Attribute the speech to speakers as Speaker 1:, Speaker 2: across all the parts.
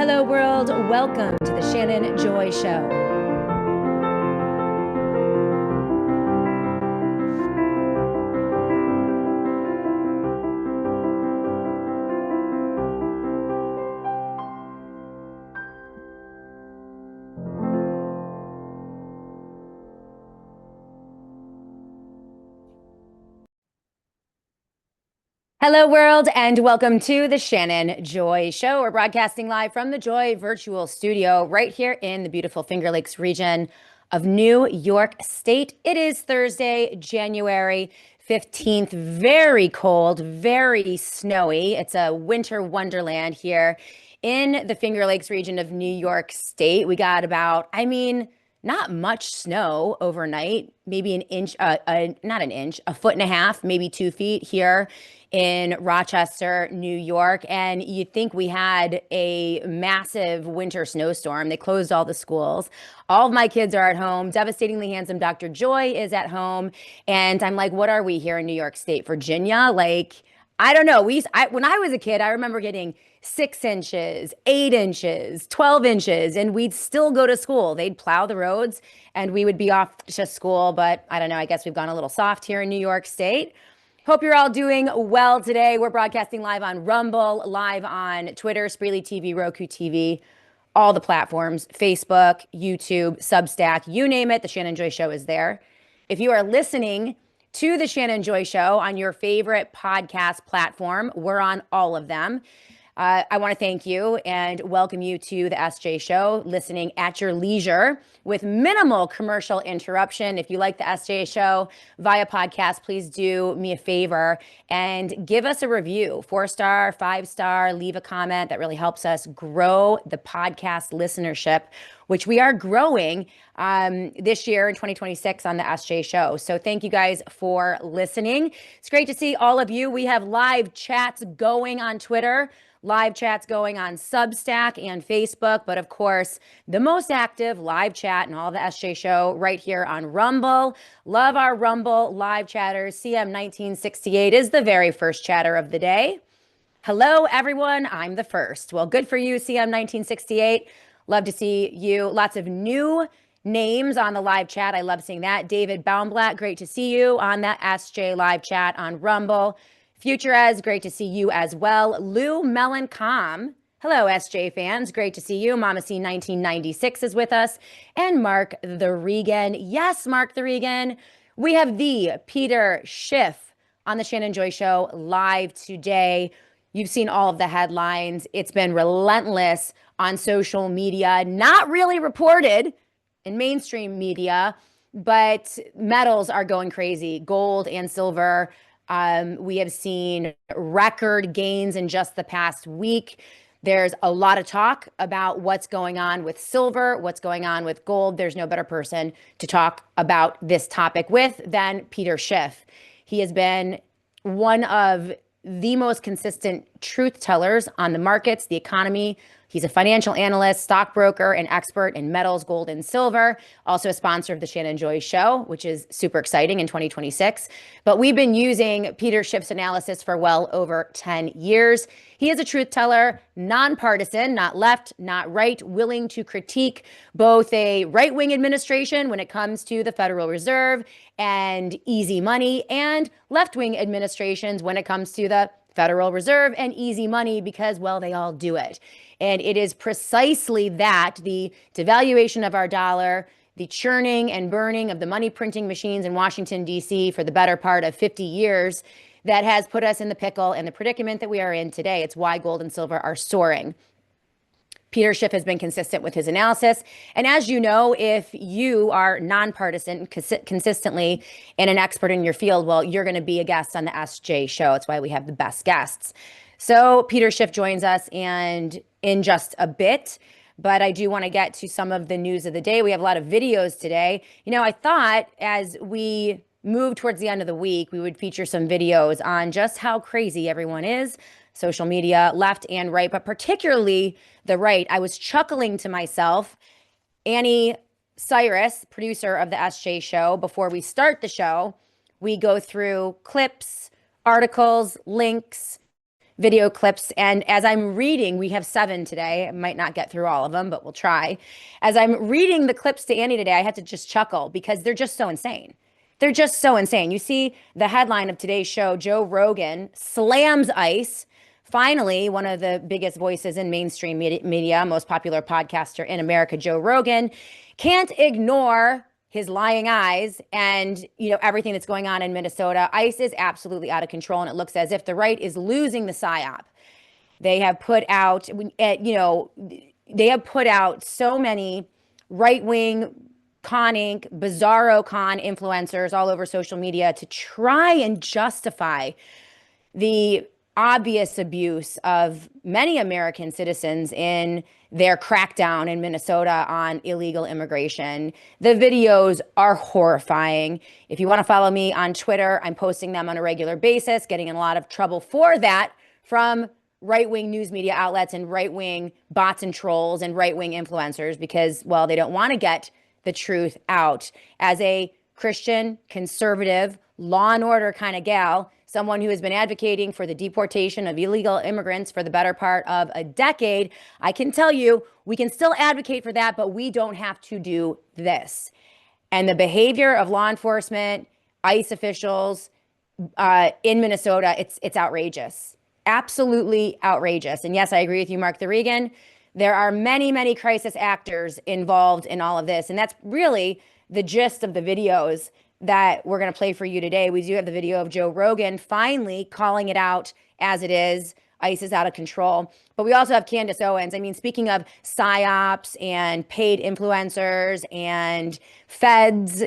Speaker 1: Hello, world. Welcome to the Shannon Joy Show. Hello, world, and welcome to the Shannon Joy Show. We're broadcasting live from the Joy Virtual Studio right here in the beautiful Finger Lakes region of New York State. It is Thursday, January 15th. Very cold, very snowy. It's a winter wonderland here in the Finger Lakes region of New York State. We got about, not much snow overnight, maybe an inch, not an inch, a foot and a half, maybe 2 feet here in Rochester, New York. And you'd think we had a massive winter snowstorm. They closed all the schools. All of my kids are at home. Devastatingly handsome Dr. Joy is at home. And I'm like, what are we here in New York State, Virginia? Like, I don't know. When I was a kid, I remember getting 6 inches, 8 inches, 12 inches, and we'd still go to school. They'd plow the roads and we would be off to school. But I don't know. I guess we've gone a little soft here in New York State. Hope you're all doing well today. We're broadcasting live on Rumble, live on Twitter, Spreely TV, Roku TV, all the platforms, Facebook, YouTube, Substack, you name it. The Shannon Joy Show is there. If you are listening to the Shannon Joy Show on your favorite podcast platform, we're on all of them. I want to thank you and welcome you to the SJ Show, listening at your leisure with minimal commercial interruption. If you like the SJ Show via podcast, please do me a favor and give us a review, 4-star, 5-star, leave a comment. That really helps us grow the podcast listenership, which we are growing this year in 2026 on the SJ Show. So thank you guys for listening. It's great to see all of you. We have live chats going on Twitter, live chats going on Substack and Facebook, but of course, the most active live chat and all the SJ Show right here on Rumble. Love our Rumble live chatters. CM1968 is the very first chatter of the day. Hello, everyone. I'm the first. Well, good for you, CM1968. Love to see you. Lots of new names on the live chat. I love seeing that. David Baumblatt, great to see you on that SJ live chat on Rumble. Future Ez, great to see you as well. Lou Melancom, hello, SJ fans. Great to see you. Mama C 1996 is with us. And Mark the Regan. Yes, Mark the Regan. We have the Peter Schiff on the Shannon Joy Show live today. You've seen all of the headlines. It's been relentless on social media, not really reported in mainstream media, but metals are going crazy. Gold and silver. We have seen record gains in just the past week. There's a lot of talk about what's going on with silver, what's going on with gold. There's no better person to talk about this topic with than Peter Schiff. He has been one of the most consistent truth tellers on the markets, the economy. He's a financial analyst, stockbroker, and expert in metals, gold, and silver. Also a sponsor of the Shannon Joy Show, which is super exciting in 2026. But we've been using Peter Schiff's analysis for well over 10 years. He is a truth teller, nonpartisan, not left, not right, willing to critique both a right-wing administration when it comes to the Federal Reserve and easy money, and left-wing administrations when it comes to the Federal Reserve and easy money, because, well, they all do it. And it is precisely that, the devaluation of our dollar, the churning and burning of the money printing machines in Washington, D.C. for the better part of 50 years, that has put us in the pickle and the predicament that we are in today. It's why gold and silver are soaring. Peter Schiff has been consistent with his analysis. And as you know, if you are nonpartisan consistently and an expert in your field, well, you're going to be a guest on the SJ Show. It's why we have the best guests. So Peter Schiff joins us and in just a bit, but I do want to get to some of the news of the day. We have a lot of videos today. You know, I thought as we move towards the end of the week, we would feature some videos on just how crazy everyone is. Social media, left and right, but particularly the right. I was chuckling to myself. Annie Cyrus, producer of the SJ Show, before we start the show, we go through clips, articles, links, video clips. And as I'm reading, we have 7 today. I might not get through all of them, but we'll try. As I'm reading the clips to Annie today, I had to just chuckle because they're just so insane. They're just so insane. You see the headline of today's show: Joe Rogan slams ICE. Finally, one of the biggest voices in mainstream media, most popular podcaster in America, Joe Rogan, can't ignore his lying eyes and everything that's going on in Minnesota. ICE is absolutely out of control, and it looks as if the right is losing the psyop. They have put out, so many right-wing con inc, bizarro con influencers all over social media to try and justify the obvious abuse of many American citizens in their crackdown in Minnesota on illegal immigration. The videos are horrifying. If you want to follow me on Twitter, I'm posting them on a regular basis, getting in a lot of trouble for that from right-wing news media outlets and right-wing bots and trolls and right-wing influencers because, well, they don't want to get the truth out. As a Christian, conservative, law and order kind of gal, someone who has been advocating for the deportation of illegal immigrants for the better part of a decade, I can tell you we can still advocate for that, but we don't have to do this. And the behavior of law enforcement, ICE officials in Minnesota, it's outrageous. Absolutely outrageous. And yes, I agree with you, Mark the Regan. There are many, many crisis actors involved in all of this. And that's really the gist of the videos that we're going to play for you today. We do have the video of Joe Rogan finally calling it out as it is. ICE is out of control. But we also have Candace Owens. I mean, speaking of psyops and paid influencers and feds,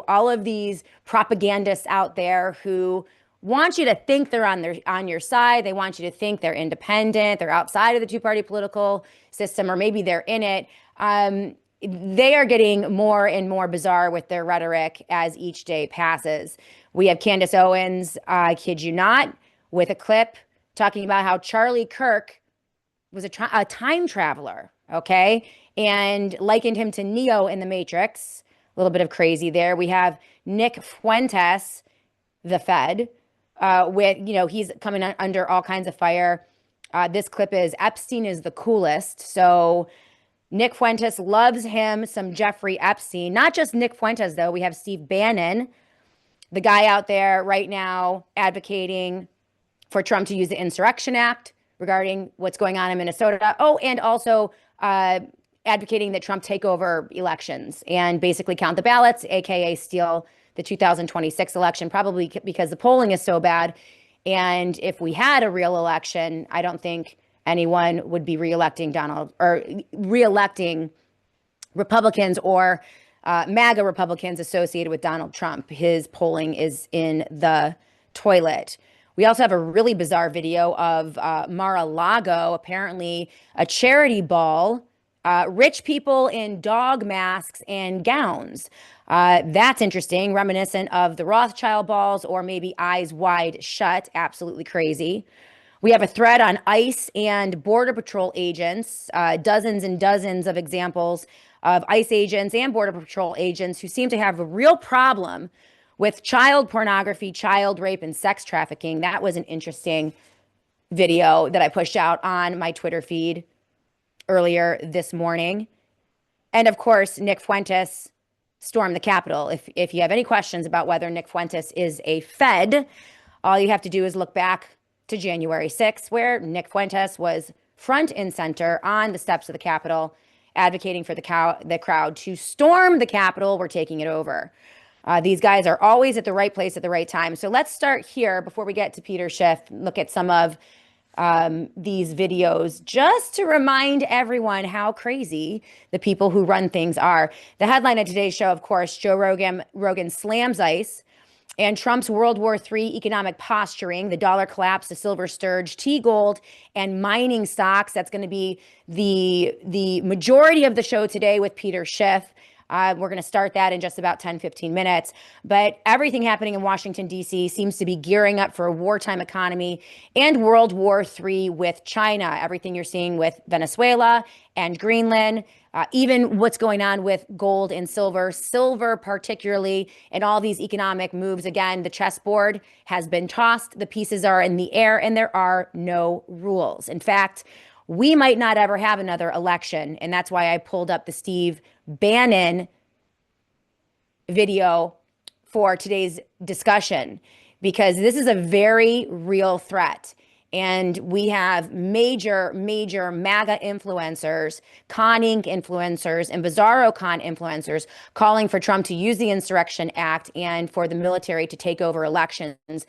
Speaker 1: all of these propagandists out there who want you to think they're on your side. They want you to think they're independent. They're outside of the two-party political system, or maybe they're in it. They are getting more and more bizarre with their rhetoric as each day passes. We have Candace Owens, I kid you not, with a clip talking about how Charlie Kirk was a time traveler, okay? And likened him to Neo in the Matrix. A little bit of crazy there. We have Nick Fuentes, the Fed, he's coming under all kinds of fire. This clip is Epstein is the coolest. So Nick Fuentes loves him some Jeffrey Epstein. Not just Nick Fuentes, though. We have Steve Bannon, the guy out there right now advocating for Trump to use the Insurrection Act regarding what's going on in Minnesota. Oh, and also advocating that Trump take over elections and basically count the ballots, aka steal the 2026 election, probably because the polling is so bad. And if we had a real election, I don't think anyone would be reelecting Republicans or MAGA Republicans associated with Donald Trump. His polling is in the toilet. We also have a really bizarre video of Mar-a-Lago, apparently a charity ball, rich people in dog masks and gowns. That's interesting, reminiscent of the Rothschild balls or maybe Eyes Wide Shut. Absolutely crazy. We have a thread on ICE and Border Patrol agents, dozens and dozens of examples of ICE agents and Border Patrol agents who seem to have a real problem with child pornography, child rape, and sex trafficking. That was an interesting video that I pushed out on my Twitter feed earlier this morning. And of course, Nick Fuentes stormed the Capitol. If you have any questions about whether Nick Fuentes is a Fed, all you have to do is look back to January 6th, where Nick Fuentes was front and center on the steps of the Capitol, advocating for the crowd to storm the Capitol. We're taking it over. These guys are always at the right place at the right time. So let's start here before we get to Peter Schiff, look at some of these videos just to remind everyone how crazy the people who run things are. The headline of today's show, of course, Joe Rogan slams ICE and Trump's World War III economic posturing, the dollar collapse, the silver sturge, T-gold, and mining stocks. That's going to be the majority of the show today with Peter Schiff. We're going to start that in just about 10, 15 minutes. But everything happening in Washington, D.C. seems to be gearing up for a wartime economy and World War III with China. Everything you're seeing with Venezuela and Greenland, Even what's going on with gold and silver particularly, and all these economic moves. Again, the chessboard has been tossed, the pieces are in the air, and there are no rules. In fact, we might not ever have another election, and that's why I pulled up the Steve Bannon video for today's discussion, because this is a very real threat. And we have major MAGA influencers, Con Inc. influencers, and Bizarro Con influencers calling for Trump to use the Insurrection Act and for the military to take over elections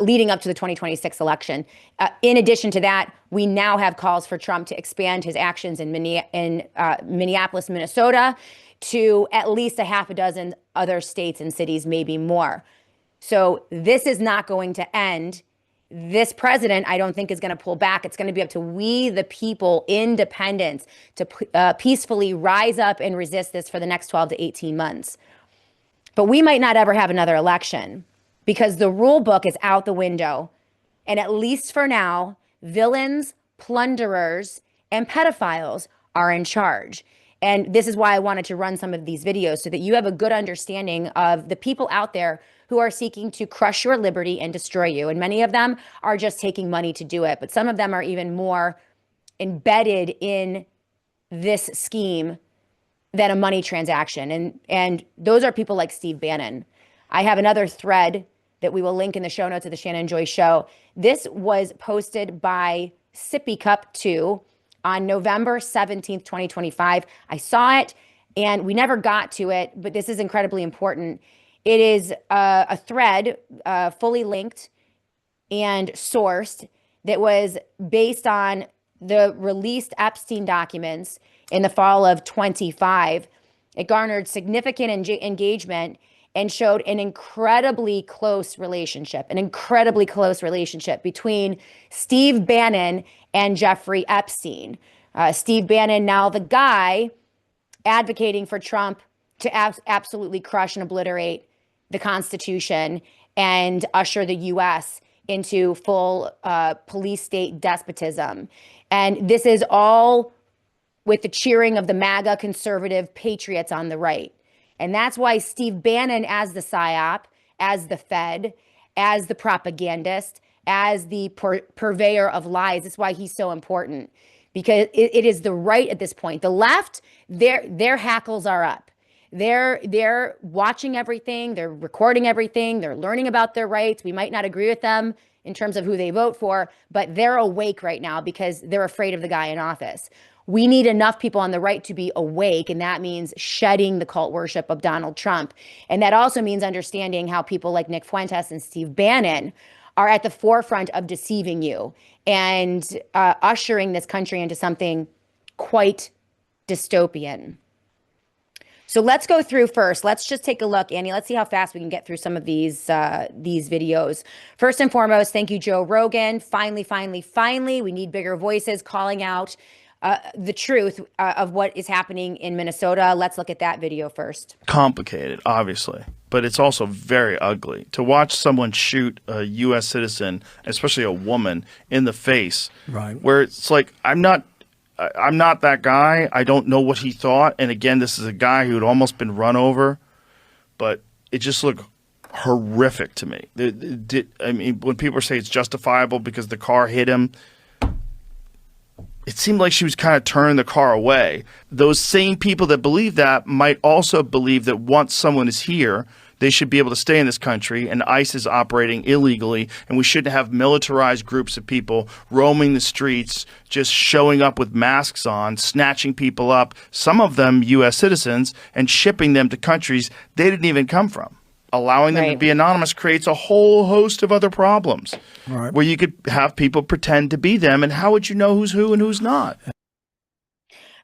Speaker 1: leading up to the 2026 election. In addition to that, we now have calls for Trump to expand his actions in Minneapolis, Minnesota, to at least a half a dozen other states and cities, maybe more. So this is not going to end. This president, I don't think, is going to pull back. It's going to be up to we, the people, independents, to peacefully rise up and resist this for the next 12 to 18 months. But we might not ever have another election because the rule book is out the window. And at least for now, villains, plunderers, and pedophiles are in charge. And this is why I wanted to run some of these videos so that you have a good understanding of the people out there who are seeking to crush your liberty and destroy you. And many of them are just taking money to do it. But some of them are even more embedded in this scheme than a money transaction. And those are people like Steve Bannon. I have another thread that we will link in the show notes of the Shannon Joy Show. This was posted by Sippy Cup 2 on November 17th, 2025. I saw it and we never got to it, but this is incredibly important. It is a thread, fully linked and sourced, that was based on the released Epstein documents in the fall of 25. It garnered significant engagement and showed an incredibly close relationship between Steve Bannon and Jeffrey Epstein. Steve Bannon, now the guy advocating for Trump to absolutely crush and obliterate the Constitution and usher the U.S. into full police state despotism. And this is all with the cheering of the MAGA conservative patriots on the right. And that's why Steve Bannon, as the PSYOP, as the Fed, as the propagandist, as the purveyor of lies, that's why he's so important. Because it is the right at this point. The left, their hackles are up. They're watching everything, they're recording everything, they're learning about their rights. We might not agree with them in terms of who they vote for, but they're awake right now because they're afraid of the guy in office. We need enough people on the right to be awake, and that means shedding the cult worship of Donald Trump. And that also means understanding how people like Nick Fuentes and Steve Bannon are at the forefront of deceiving you and ushering this country into something quite dystopian. So let's go through first. Let's just take a look, Annie. Let's see how fast we can get through some of these videos. First and foremost, thank you, Joe Rogan. Finally, we need bigger voices calling out the truth of what is happening in Minnesota. Let's look at that video first.
Speaker 2: Complicated, obviously, but it's also very ugly. To watch someone shoot a U.S. citizen, especially a woman, in the face, right? Where it's like, I'm not that guy. I don't know what he thought. And again, this is a guy who had almost been run over, but it just looked horrific to me. I mean, when people say it's justifiable because the car hit him, it seemed like she was kind of turning the car away. Those same people that believe that might also believe that once someone is here, they should be able to stay in this country, and ICE is operating illegally, and we shouldn't have militarized groups of people roaming the streets, just showing up with masks on, snatching people up, some of them U.S. citizens, and shipping them to countries they didn't even come from. Allowing them to be anonymous creates a whole host of other problems where you could have people pretend to be them, and how would you know who's who and who's not?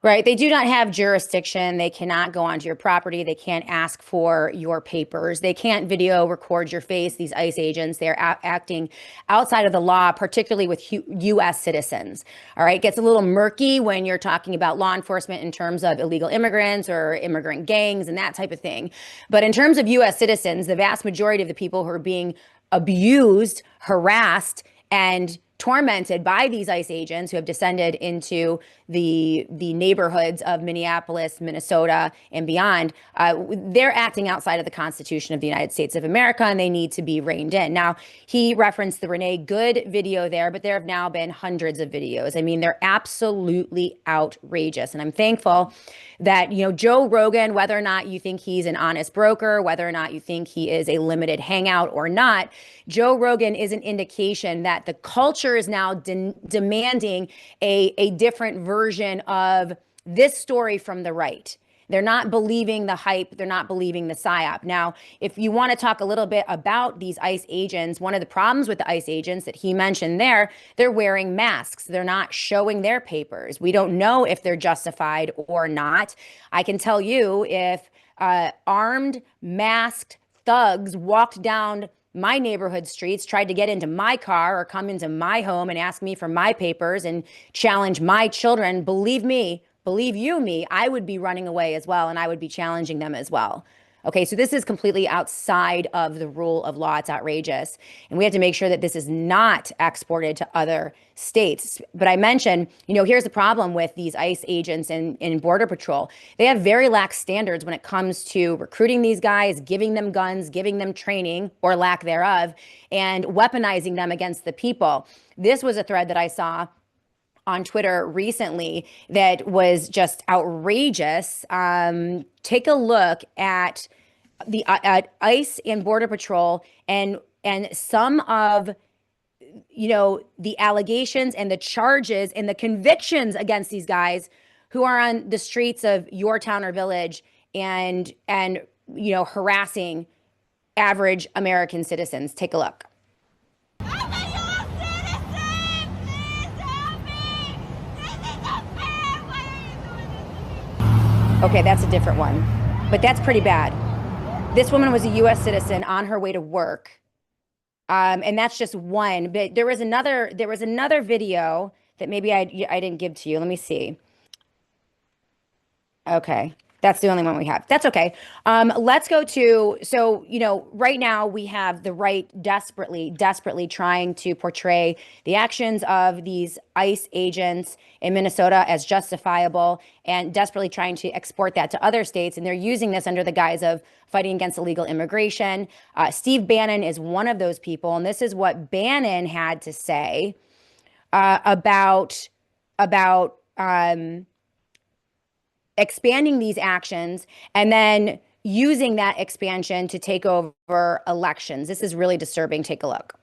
Speaker 1: Right. They do not have jurisdiction. They cannot go onto your property. They can't ask for your papers. They can't video record your face. These ICE agents, they're acting outside of the law, particularly with U.S. citizens. All right. It gets a little murky when you're talking about law enforcement in terms of illegal immigrants or immigrant gangs and that type of thing. But in terms of U.S. citizens, the vast majority of the people who are being abused, harassed, and tormented by these ICE agents who have descended into the neighborhoods of Minneapolis, Minnesota, and beyond. They're acting outside of the Constitution of the United States of America, and they need to be reined in. Now, he referenced the Renee Good video there, but there have now been hundreds of videos. I mean, they're absolutely outrageous, and I'm thankful that, Joe Rogan, whether or not you think he's an honest broker, whether or not you think he is a limited hangout or not, Joe Rogan is an indication that the culture is now demanding a different version of this story from the right. They're not believing the hype. They're not believing the psyop. Now, if you want to talk a little bit about these ICE agents, one of the problems with the ICE agents that he mentioned there, they're wearing masks. They're not showing their papers. We don't know if they're justified or not. I can tell you if armed, masked thugs walked down my neighborhood streets, tried to get into my car or come into my home and ask me for my papers and challenge my children, believe you me, I would be running away as well, and I would be challenging them as well. Okay, so this is completely outside of the rule of law. It's outrageous. And we have to make sure that this is not exported to other states. But I mentioned, here's the problem with these ICE agents in Border Patrol. They have very lax standards when it comes to recruiting these guys, giving them guns, giving them training or lack thereof, and weaponizing them against the people. This was a thread that I saw on Twitter recently that was just outrageous. Take a look at the ICE and Border Patrol and some of the allegations and the charges and the convictions against these guys who are on the streets of your town or village and harassing average American citizens. Take a look. Okay, that's a different one, but that's pretty bad. This woman was a U.S. citizen on her way to work, and that's just one. But there was another video that maybe I didn't give to you. Let me see. Okay. That's the only one we have. That's okay. Let's go to, right now we have the right desperately trying to portray the actions of these ICE agents in Minnesota as justifiable and desperately trying to export that to other states. And they're using this under the guise of fighting against illegal immigration. Steve Bannon is one of those people. And this is what Bannon had to say about expanding these actions and then using that expansion to take over elections. This is really disturbing. Take a look.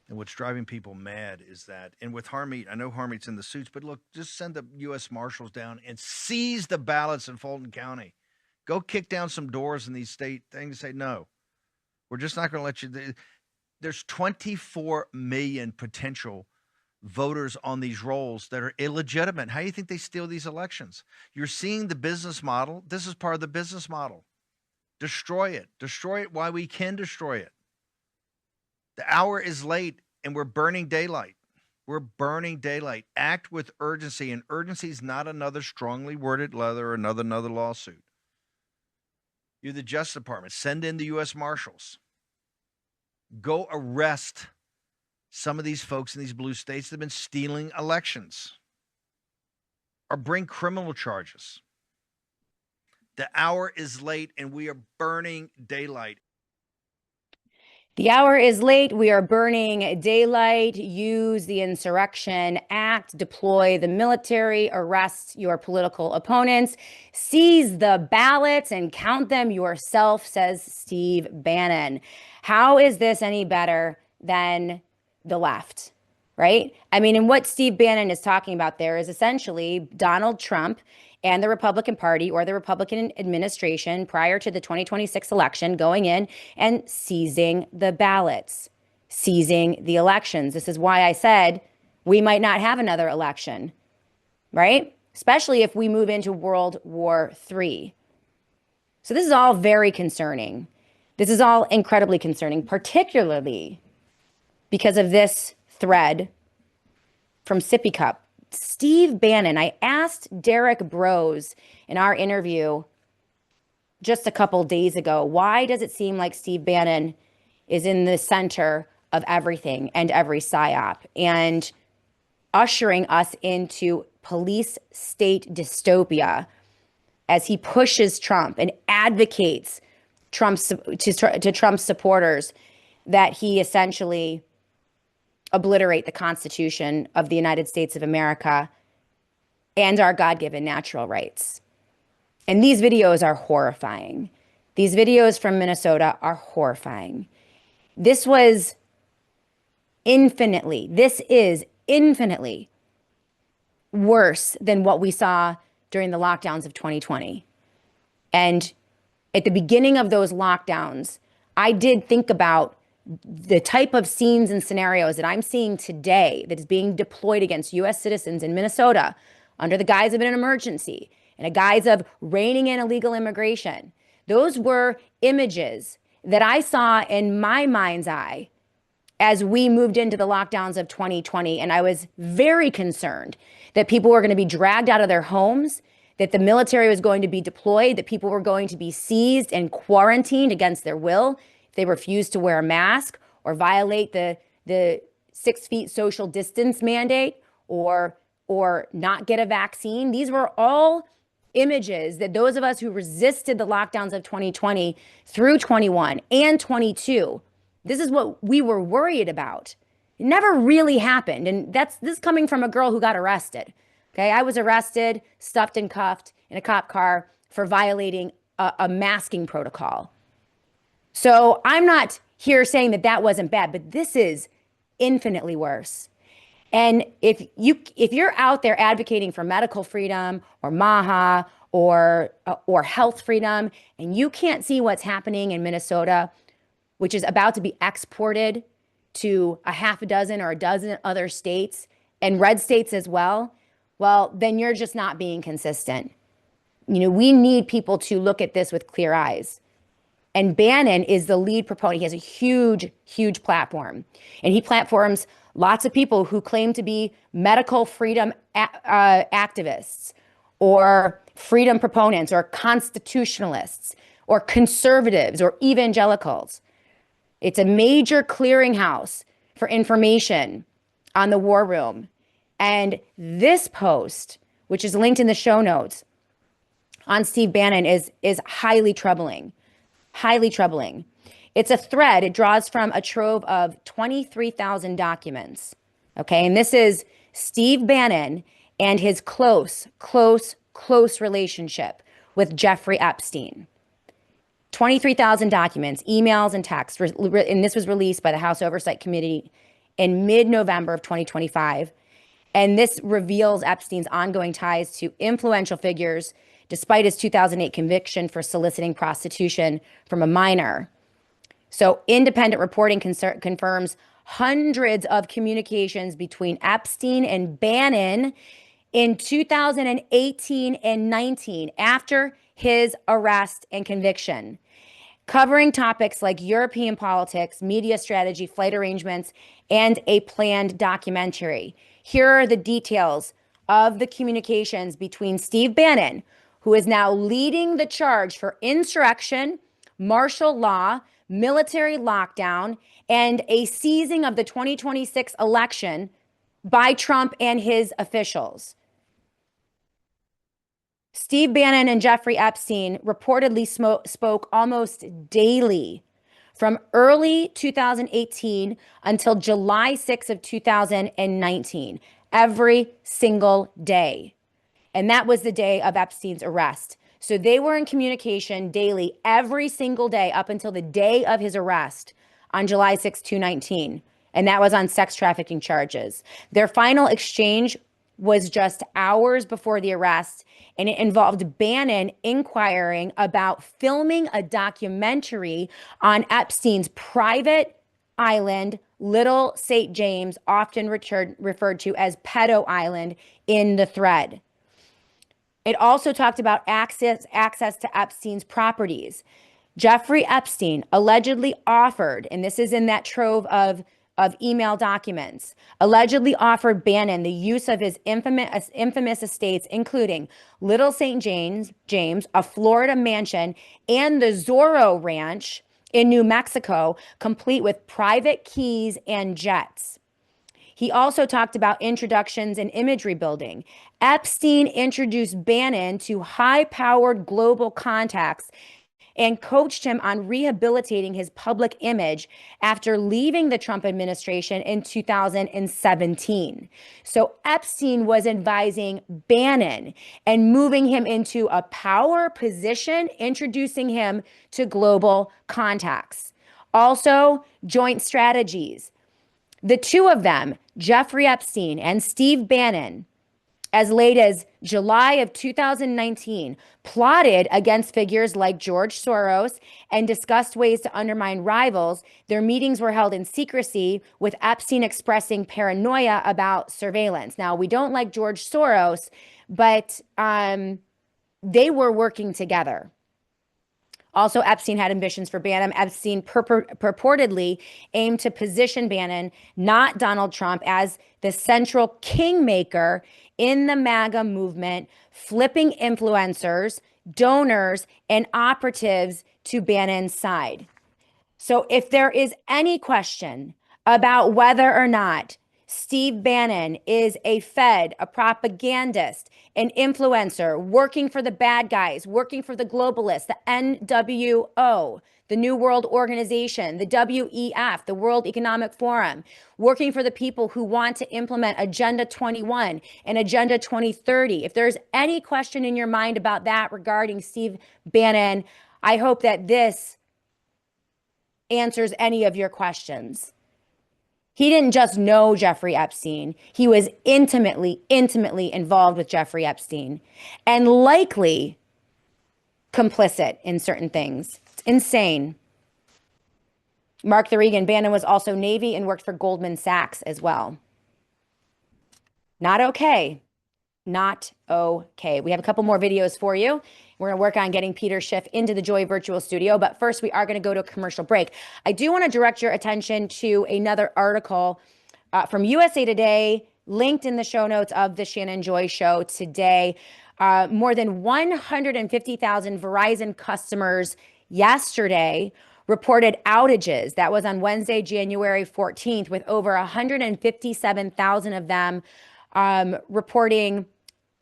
Speaker 3: And what's driving people mad is that, and with Harmeet, I know Harmeet's in the suits, but look, just send the U.S. Marshals down and seize the ballots in Fulton County. Go kick down some doors in these state things. Say, no, we're just not going to let you. There's 24 million potential voters on these rolls that are illegitimate. How do you think they steal these elections? You're seeing the business model. This is part of the business model. Destroy it. Destroy it while we can destroy it. The hour is late and we're burning daylight. We're burning daylight. Act with urgency, and urgency is not another strongly worded letter or another lawsuit. You're the Justice Department. Send in the U.S. Marshals. Go arrest some of these folks in these blue states that have been stealing elections, or bring criminal charges. The hour is late and we are burning daylight.
Speaker 1: The hour is late. We are burning daylight. Use the Insurrection Act. Deploy the military. Arrest your political opponents. Seize the ballots and count them yourself, says Steve Bannon. How is this any better than the left, right? I mean, and what Steve Bannon is talking about there is essentially Donald Trump and the Republican Party or the Republican administration prior to the 2026 election going in and seizing the ballots, seizing the elections. This is why I said we might not have another election, right? Especially if we move into World War III. So this is all very concerning. This is all incredibly concerning, particularly because of this thread from Sippy Cup. Steve Bannon, I asked Derek Bros in our interview just a couple days ago, why does it seem like Steve Bannon is in the center of everything and every psyop, and ushering us into police state dystopia as he pushes Trump and advocates to Trump's supporters that he essentially obliterate the Constitution of the United States of America and our God-given natural rights. And these videos are horrifying. These videos from Minnesota are horrifying. This is infinitely worse than what we saw during the lockdowns of 2020. And at the beginning of those lockdowns, I did think about the type of scenes and scenarios that I'm seeing today that is being deployed against U.S. citizens in Minnesota under the guise of an emergency and a guise of reining in illegal immigration. Those were images that I saw in my mind's eye as we moved into the lockdowns of 2020. And I was very concerned that people were going to be dragged out of their homes, that the military was going to be deployed, that people were going to be seized and quarantined against their will if they refused to wear a mask or violate the 6 feet social distance mandate or not get a vaccine. These were all images that those of us who resisted the lockdowns of 2020 through 21 and 22, this is what we were worried about. It never really happened. And this is coming from a girl who got arrested. Okay, I was arrested, stuffed and cuffed in a cop car for violating a masking protocol. So I'm not here saying that wasn't bad, but this is infinitely worse. And if you're out there advocating for medical freedom or MAHA or health freedom, and you can't see what's happening in Minnesota, which is about to be exported to a half a dozen or a dozen other states and red states as well, well, then you're just not being consistent. You know, we need people to look at this with clear eyes. And Bannon is the lead proponent. He has a huge, huge platform. And he platforms lots of people who claim to be medical freedom activists or freedom proponents or constitutionalists or conservatives or evangelicals. It's a major clearinghouse for information on the war room. And this post, which is linked in the show notes on Steve Bannon, is highly troubling. Highly troubling. It's a thread. It draws from a trove of 23,000 documents. Okay, and this is Steve Bannon and his close relationship with Jeffrey Epstein. 23,000 documents, emails, and texts, and this was released by the House Oversight Committee in mid-November of 2025. And this reveals Epstein's ongoing ties to influential figures, despite his 2008 conviction for soliciting prostitution from a minor. So independent reporting confirms hundreds of communications between Epstein and Bannon in 2018 and 19 after his arrest and conviction, covering topics like European politics, media strategy, flight arrangements, and a planned documentary. Here are the details of the communications between Steve Bannon, who is now leading the charge for insurrection, martial law, military lockdown, and a seizing of the 2026 election by Trump and his officials. Steve Bannon and Jeffrey Epstein reportedly spoke almost daily from early 2018 until July 6th of 2019, every single day. And that was the day of Epstein's arrest. So they were in communication daily every single day up until the day of his arrest on July 6, 2019. And that was on sex trafficking charges. Their final exchange was just hours before the arrest, and it involved Bannon inquiring about filming a documentary on Epstein's private island, Little St. James, often referred to as Pedo Island in the thread. It also talked about access to Epstein's properties. Jeffrey Epstein allegedly offered, and this is in that trove of email documents, allegedly offered Bannon the use of his infamous estates, including Little St. James, a Florida mansion, and the Zorro Ranch in New Mexico, complete with private keys and jets. He also talked about introductions and imagery building. Epstein introduced Bannon to high-powered global contacts and coached him on rehabilitating his public image after leaving the Trump administration in 2017. So Epstein was advising Bannon and moving him into a power position, introducing him to global contacts. Also, joint strategies. The two of them, Jeffrey Epstein and Steve Bannon, as late as July of 2019, plotted against figures like George Soros and discussed ways to undermine rivals. Their meetings were held in secrecy, with Epstein expressing paranoia about surveillance. Now, we don't like George Soros, but they were working together. Also, Epstein had ambitions for Bannon. Epstein purportedly aimed to position Bannon, not Donald Trump, as the central kingmaker in the MAGA movement, flipping influencers, donors, and operatives to Bannon's side. So if there is any question about whether or not Steve Bannon is a Fed, a propagandist, an influencer, working for the bad guys, working for the globalists, the NWO, the New World Organization, the WEF, the World Economic Forum, working for the people who want to implement Agenda 21 and Agenda 2030. If there's any question in your mind about that regarding Steve Bannon, I hope that this answers any of your questions. He didn't just know Jeffrey Epstein. He was intimately involved with Jeffrey Epstein and likely complicit in certain things. It's insane. Mark the Regan, Bannon was also Navy and worked for Goldman Sachs as well. Not okay. Not okay. We have a couple more videos for you. We're going to work on getting Peter Schiff into the Joy Virtual Studio. But first, we are going to go to a commercial break. I do want to direct your attention to another article from USA Today, linked in the show notes of the Shannon Joy Show today. More than 150,000 Verizon customers yesterday reported outages. That was on Wednesday, January 14th, with over 157,000 of them reporting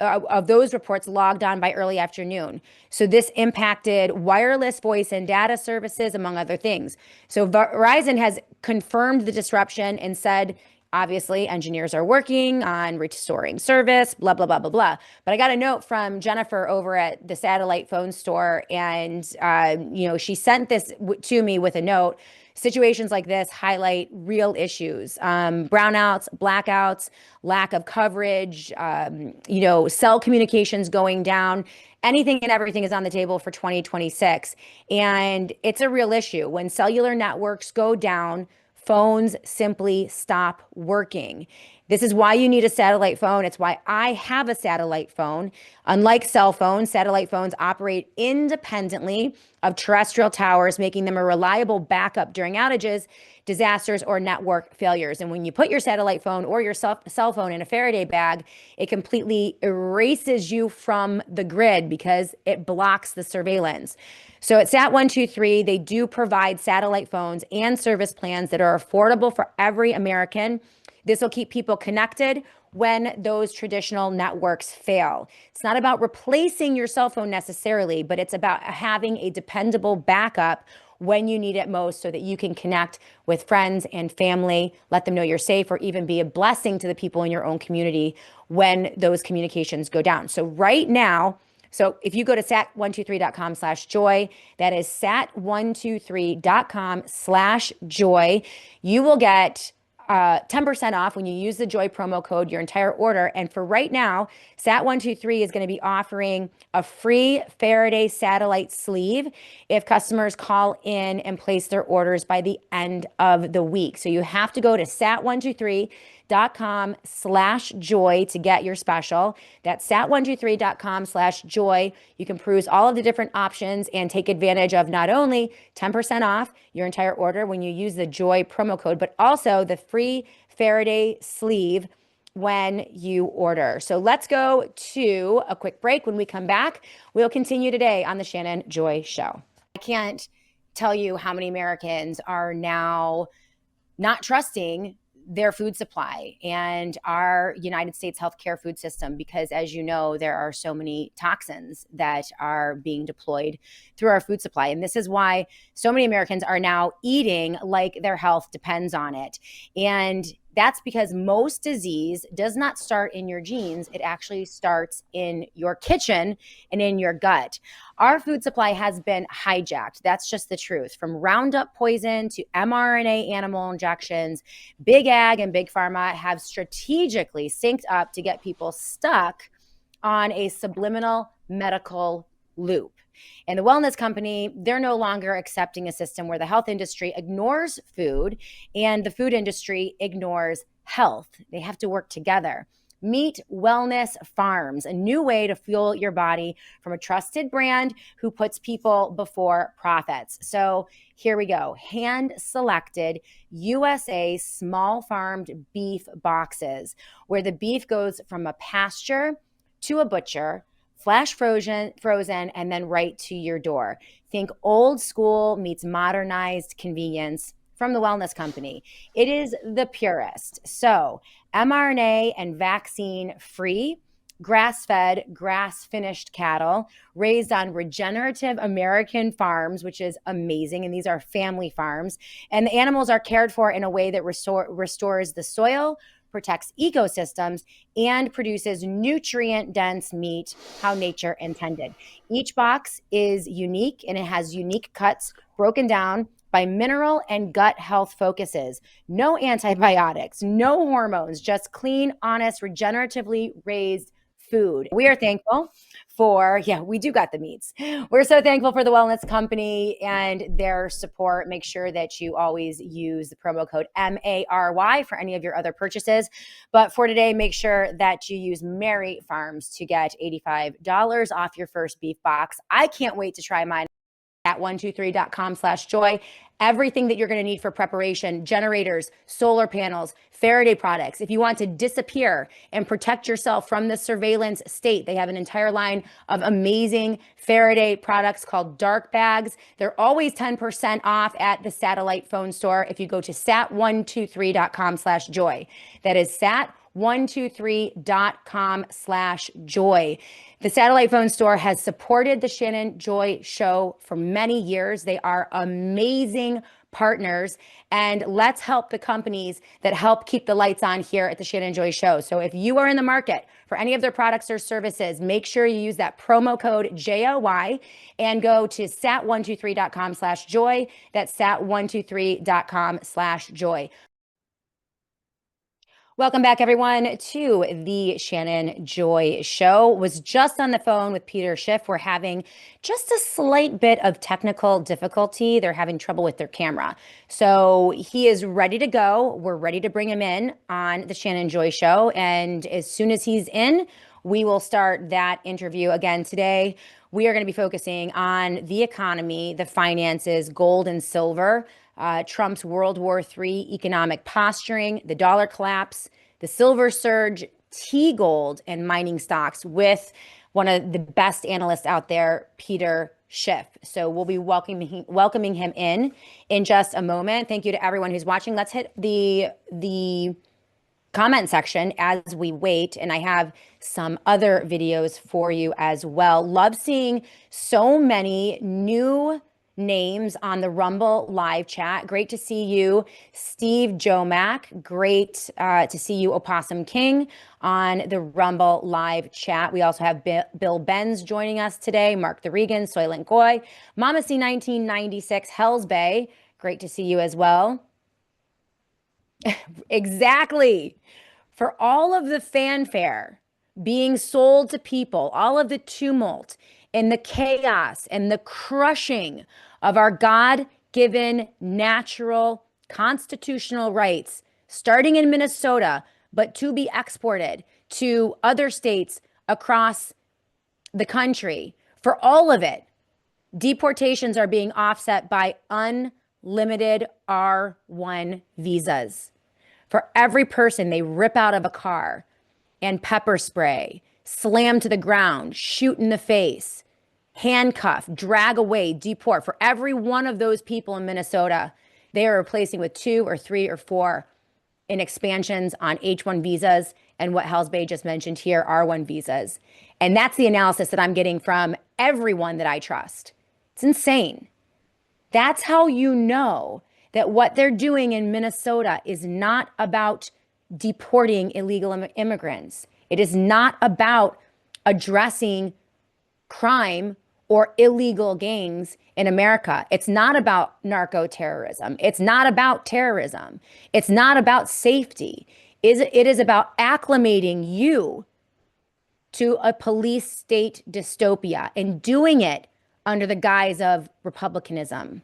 Speaker 1: of those reports logged on by early afternoon. So this impacted wireless voice and data services, among other things. So Verizon has confirmed the disruption and said, obviously, engineers are working on restoring service, blah, blah, blah, blah, blah. But I got a note from Jennifer over at the satellite phone store, and she sent this to me with a note. Situations like this highlight real issues, brownouts, blackouts, lack of coverage, cell communications going down. Anything and everything is on the table for 2026. And it's a real issue. When cellular networks go down, phones simply stop working. This is why you need a satellite phone. It's why I have a satellite phone. Unlike cell phones, satellite phones operate independently of terrestrial towers, making them a reliable backup during outages, disasters, or network failures. And when you put your satellite phone or your cell phone in a Faraday bag, it completely erases you from the grid because it blocks the surveillance. So at Sat123, they do provide satellite phones and service plans that are affordable for every American. This will keep people connected when those traditional networks fail. It's not about replacing your cell phone necessarily, but it's about having a dependable backup when you need it most so that you can connect with friends and family, let them know you're safe, or even be a blessing to the people in your own community when those communications go down. So right now, so if you go to sat123.com/joy, that is sat123.com/joy, you will get 10% off when you use the Joy promo code, your entire order. And for right now, Sat123 is going to be offering a free Faraday satellite sleeve if customers call in and place their orders by the end of the week. So you have to go to sat123.com/joy to get your special. That's sat123.com/joy. You can peruse all of the different options and take advantage of not only 10% off your entire order when you use the Joy promo code, but also the free Faraday sleeve when you order. So let's go to a quick break. When we come back, we'll continue today on the Shannon Joy Show. I can't tell you how many Americans are now not trusting their food supply and our United States healthcare food system, because as you know, there are so many toxins that are being deployed through our food supply. And this is why so many Americans are now eating like their health depends on it. And that's because most disease does not start in your genes. It actually starts in your kitchen and in your gut. Our food supply has been hijacked. That's just the truth. From Roundup poison to mRNA animal injections, Big Ag and Big Pharma have strategically synced up to get people stuck on a subliminal medical loop. And the wellness company, they're no longer accepting a system where the health industry ignores food and the food industry ignores health. They have to work together. Meet Wellness Farms, a new way to fuel your body from a trusted brand who puts people before profits. So here we go. Hand-selected USA small farmed beef boxes, where the beef goes from a pasture to a butcher, flash frozen, and then right to your door. Think old school meets modernized convenience from the wellness company. It is the purest. So mRNA and vaccine-free, grass-fed, grass-finished cattle raised on regenerative American farms, which is amazing. And these are family farms. And the animals are cared for in a way that restores the soil, protects ecosystems, and produces nutrient-dense meat how nature intended. Each box is unique, and it has unique cuts broken down by mineral and gut health focuses. No antibiotics, no hormones, just clean, honest, regeneratively raised food. We are thankful for, we do got the meats. We're so thankful for the wellness company and their support. Make sure that you always use the promo code MARY for any of your other purchases. But for today, make sure that you use Mary Farms to get $85 off your first beef box. I can't wait to try mine at 123.com/joy. Everything that you're going to need for preparation: generators, solar panels, Faraday products. If you want to disappear and protect yourself from the surveillance state, they have an entire line of amazing Faraday products called dark bags. They're always 10% off at the satellite phone store if you go to sat123.com/joy. That is sat123.com/joy. The satellite phone store has supported the Shannon Joy Show for many years. They are amazing partners, and let's help the companies that help keep the lights on here at the Shannon Joy Show. So if you are in the market for any of their products or services, make sure you use that promo code JOY and go to sat123.com/joy. That's sat123.com/joy. Welcome back, everyone, to the Shannon Joy Show. Was just on the phone with Peter Schiff. We're having just a slight bit of technical difficulty. They're having trouble with their camera. So he is ready to go. We're ready to bring him in on the Shannon Joy Show. And as soon as he's in, we will start that interview again today. We are going to be focusing on the economy, the finances, gold and silver, Trump's World War III economic posturing, the dollar collapse, the silver surge, T-gold, and mining stocks with one of the best analysts out there, Peter Schiff. So we'll be welcoming him in just a moment. Thank you to everyone who's watching. Let's hit the comment section as we wait, and I have some other videos for you as well. Love seeing so many new names on the Rumble live chat. Great to see you, Steve Jomack. Great to see you, Opossum King, on the Rumble live chat. We also have Bill Benz joining us today, Mark the Regan, Soylent Goy, Mama C 1996, Hells Bay. Great to see you as well. Exactly. For all of the fanfare being sold to people, all of the tumult and the chaos and the crushing of our God-given natural constitutional rights, starting in Minnesota, but to be exported to other states across the country. For all of it, deportations are being offset by unlimited R1 visas. For every person they rip out of a car and pepper spray, slam to the ground, shoot in the face, handcuff, drag away, deport. For every one of those people in Minnesota, they are replacing with 2 or 3 or 4 in expansions on H-1 visas and what Hellsbay just mentioned here, R-1 visas. And that's the analysis that I'm getting from everyone that I trust. It's insane. That's how you know that what they're doing in Minnesota is not about deporting illegal immigrants. It is not about addressing crime or illegal gangs in America. It's not about narco terrorism. It's not about terrorism. It's not about safety. It is about acclimating you to a police state dystopia and doing it under the guise of republicanism.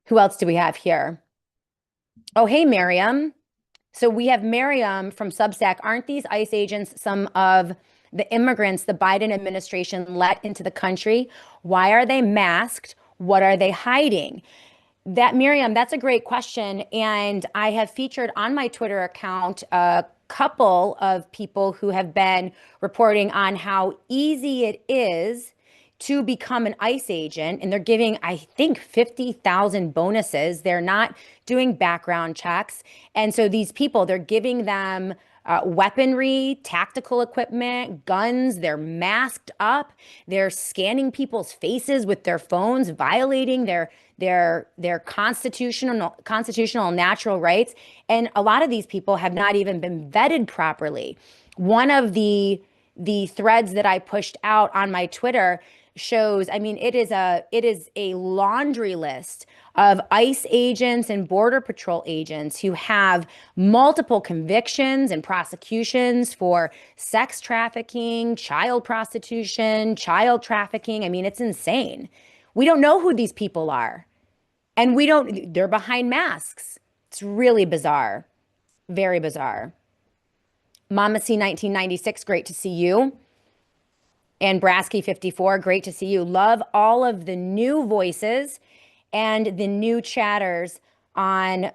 Speaker 1: Who else do we have here? Oh, hey, Miriam. So we have Miriam from Substack. Aren't these ICE agents some of the immigrants the Biden administration let into the country? Why are they masked? What are they hiding? That, Miriam, that's a great question. And I have featured on my Twitter account a couple of people who have been reporting on how easy it is to become an ICE agent. And they're giving, I think, 50,000 bonuses. They're not doing background checks. And so these people, they're giving them weaponry, tactical equipment, guns. They're masked up. They're scanning people's faces with their phones, violating their constitutional natural rights. And a lot of these people have not even been vetted properly. One of the threads that I pushed out on my Twitter shows, I mean, it is a laundry list of ICE agents and Border Patrol agents who have multiple convictions and prosecutions for sex trafficking, child prostitution, child trafficking. I mean, it's insane. We don't know who these people are. And they're behind masks. It's really bizarre. Very bizarre. Mama C 1996, great to see you. And Brasky 54, great to see you. Love all of the new voices and the new chatters on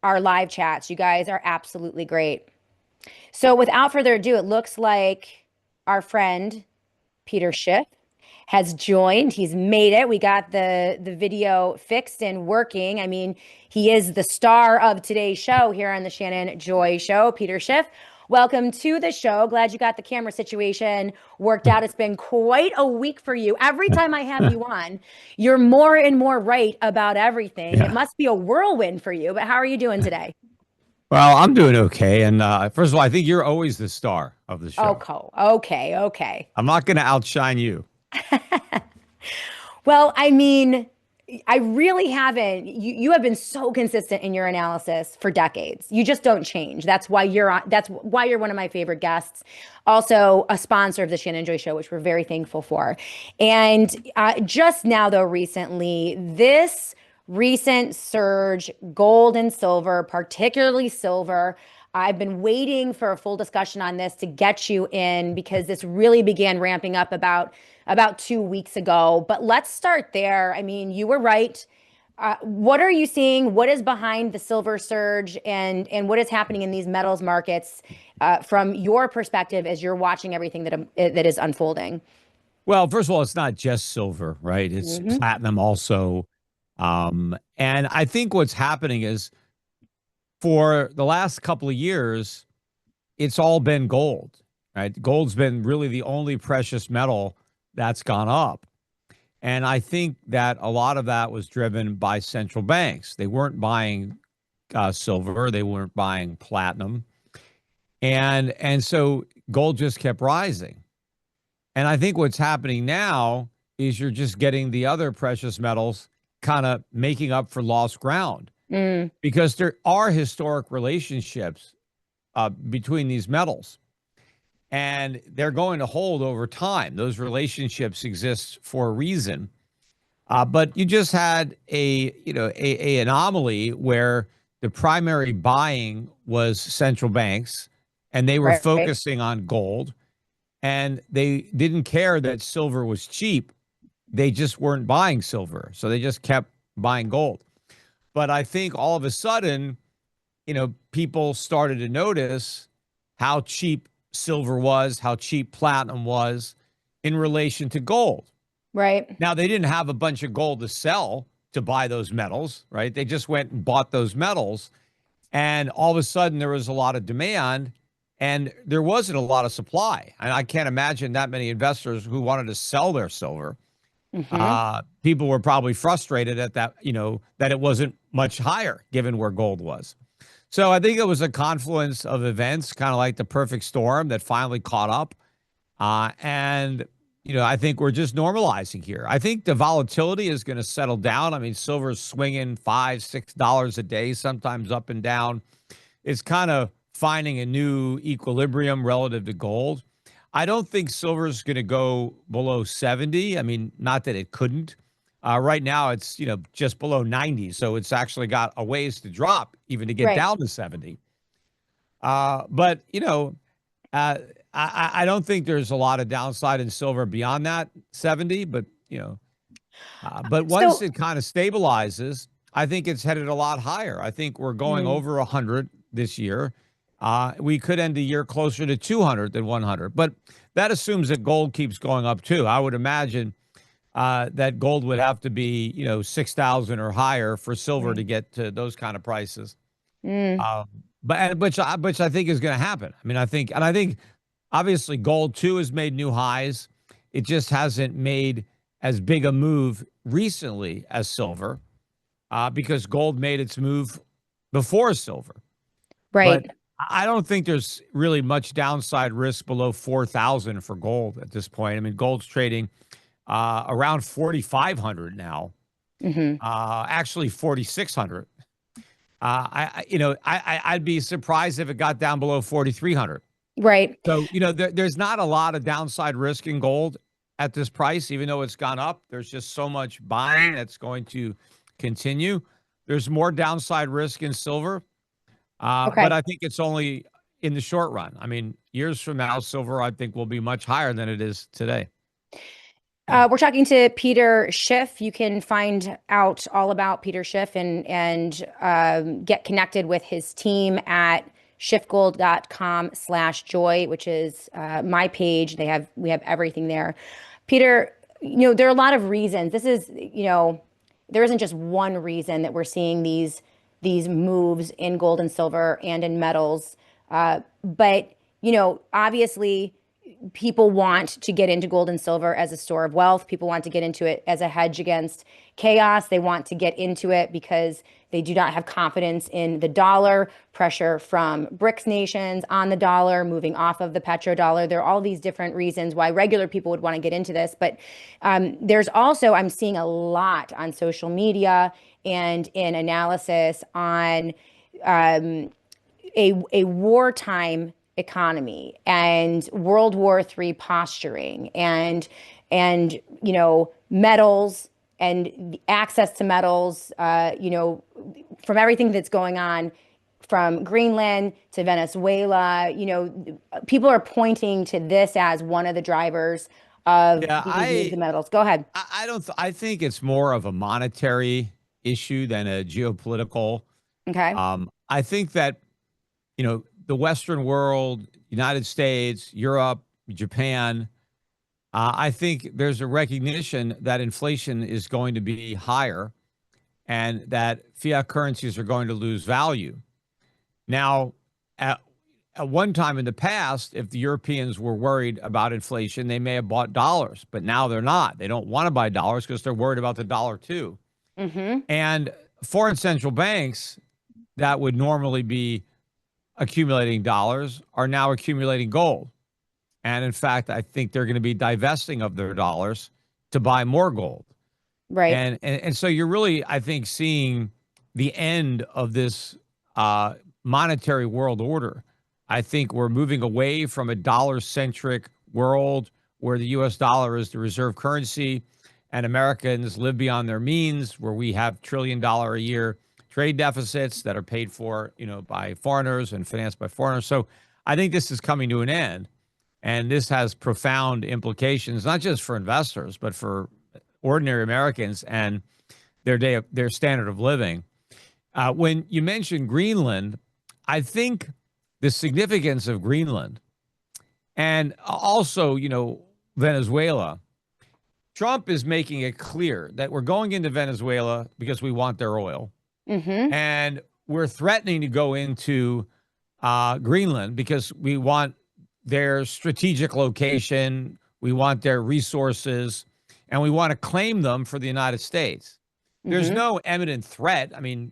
Speaker 1: our live chats. You guys are absolutely great. So without further ado, it looks like our friend Peter Schiff has joined. He's made it. We got the video fixed and working. I mean, he is the star of today's show here on the Shannon Joy Show. Peter Schiff, welcome to the show. Glad you got the camera situation worked out. It's been quite a week for you. Every time I have you on, you're more and more right about everything. Yeah. It must be a whirlwind for you, but how are you doing today?
Speaker 4: Well, I'm doing okay. And first of all, I think you're always the star of the show.
Speaker 1: Oh, cool. Okay.
Speaker 4: I'm not going to outshine you.
Speaker 1: Well, I mean, I really haven't. You have been so consistent in your analysis for decades. You just don't change. That's why you're one of my favorite guests. Also a sponsor of the Shannon Joy Show, which we're very thankful for. And just now, though, recently, this recent surge, gold and silver, particularly silver, I've been waiting for a full discussion on this to get you in because this really began ramping up about 2 weeks ago. But let's start there. I mean, you were right. What are you seeing? What is behind the silver surge and what is happening in these metals markets from your perspective as you're watching everything that is unfolding?
Speaker 4: Well, first of all, it's not just silver, right? It's platinum also. And I think what's happening is for the last couple of years, it's all been gold, right? Gold's been really the only precious metal that's gone up. And I think that a lot of that was driven by central banks. They weren't buying silver. They weren't buying platinum. And so gold just kept rising. And I think what's happening now is you're just getting the other precious metals kind of making up for lost ground. Because there are historic relationships between these metals. And they're going to hold over time. Those relationships exist for a reason. But you just had a anomaly where the primary buying was central banks, and they were focusing on gold, and they didn't care that silver was cheap. They just weren't buying silver, so they just kept buying gold. But I think all of a sudden, people started to notice how cheap silver was, how cheap platinum was in relation to gold.
Speaker 1: Right.
Speaker 4: Now, they didn't have a bunch of gold to sell to buy those metals, right? They just went and bought those metals. And all of a sudden, there was a lot of demand and there wasn't a lot of supply. And I can't imagine that many investors who wanted to sell their silver. People were probably frustrated at that, that it wasn't much higher given where gold was. So I think it was a confluence of events, kind of like the perfect storm that finally caught up. I think we're just normalizing here. I think the volatility is going to settle down. I mean, silver's swinging $5-6 a day, sometimes up and down. It's kind of finding a new equilibrium relative to gold. I don't think silver is going to go below 70. I mean, not that it couldn't. Right now, it's just below 90, so it's actually got a ways to drop even to get down to 70. But I don't think there's a lot of downside in silver beyond that 70. But but once it kind of stabilizes, I think it's headed a lot higher. I think we're going over 100 this year. We could end the year closer to 200 than 100, but that assumes that gold keeps going up too. I would imagine that gold would have to be, 6,000 or higher for silver to get to those kind of prices. But which I think is going to happen. I mean, I think obviously gold too has made new highs. It just hasn't made as big a move recently as silver, because gold made its move before silver.
Speaker 1: Right.
Speaker 4: But I don't think there's really much downside risk below 4,000 for gold at this point. I mean, gold's trading around 4,500 now. Actually 4,600. I'd be surprised if it got down below 4,300.
Speaker 1: Right.
Speaker 4: So, there's not a lot of downside risk in gold at this price, even though it's gone up. There's just so much buying that's going to continue. There's more downside risk in silver. But I think it's only in the short run. I mean, years from now, silver, I think, will be much higher than it is today.
Speaker 1: We're talking to Peter Schiff. You can find out all about Peter Schiff and get connected with his team at schiffgold.com/joy, which is my page. We have everything there. Peter, there are a lot of reasons. This is, there isn't just one reason that we're seeing these moves in gold and silver and in metals. But, obviously people want to get into gold and silver as a store of wealth. People want to get into it as a hedge against chaos. They want to get into it because they do not have confidence in the dollar, pressure from BRICS nations on the dollar, moving off of the petrodollar. There are all these different reasons why regular people would want to get into this. But there's also, I'm seeing a lot on social media and in analysis on a wartime economy and World War III posturing and metals and access to metals, from everything that's going on from Greenland to Venezuela. People are pointing to this as one of the drivers of these moves of metals. Go ahead.
Speaker 4: I think it's more of a monetary issue than a geopolitical.
Speaker 1: Okay.
Speaker 4: I think that, the Western world, United States, Europe, Japan, I think there's a recognition that inflation is going to be higher and that fiat currencies are going to lose value. Now, at one time in the past, if the Europeans were worried about inflation, they may have bought dollars, but now they're not. They don't want to buy dollars because they're worried about the dollar too. And foreign central banks that would normally be accumulating dollars are now accumulating gold. And in fact, I think they're going to be divesting of their dollars to buy more gold.
Speaker 1: Right.
Speaker 4: And so you're really, I think, seeing the end of this monetary world order. I think we're moving away from a dollar-centric world where the U.S. dollar is the reserve currency and Americans live beyond their means, where we have $1 trillion a year trade deficits that are paid for, by foreigners and financed by foreigners. So I think this is coming to an end. And this has profound implications, not just for investors, but for ordinary Americans and their standard of living. When you mentioned Greenland, I think the significance of Greenland And also, Venezuela. Trump is making it clear that we're going into Venezuela because we want their oil.
Speaker 1: Mm-hmm.
Speaker 4: And we're threatening to go into Greenland because we want their strategic location, we want their resources, and we want to claim them for the United States. There's
Speaker 1: Mm-hmm.
Speaker 4: no imminent threat. I mean,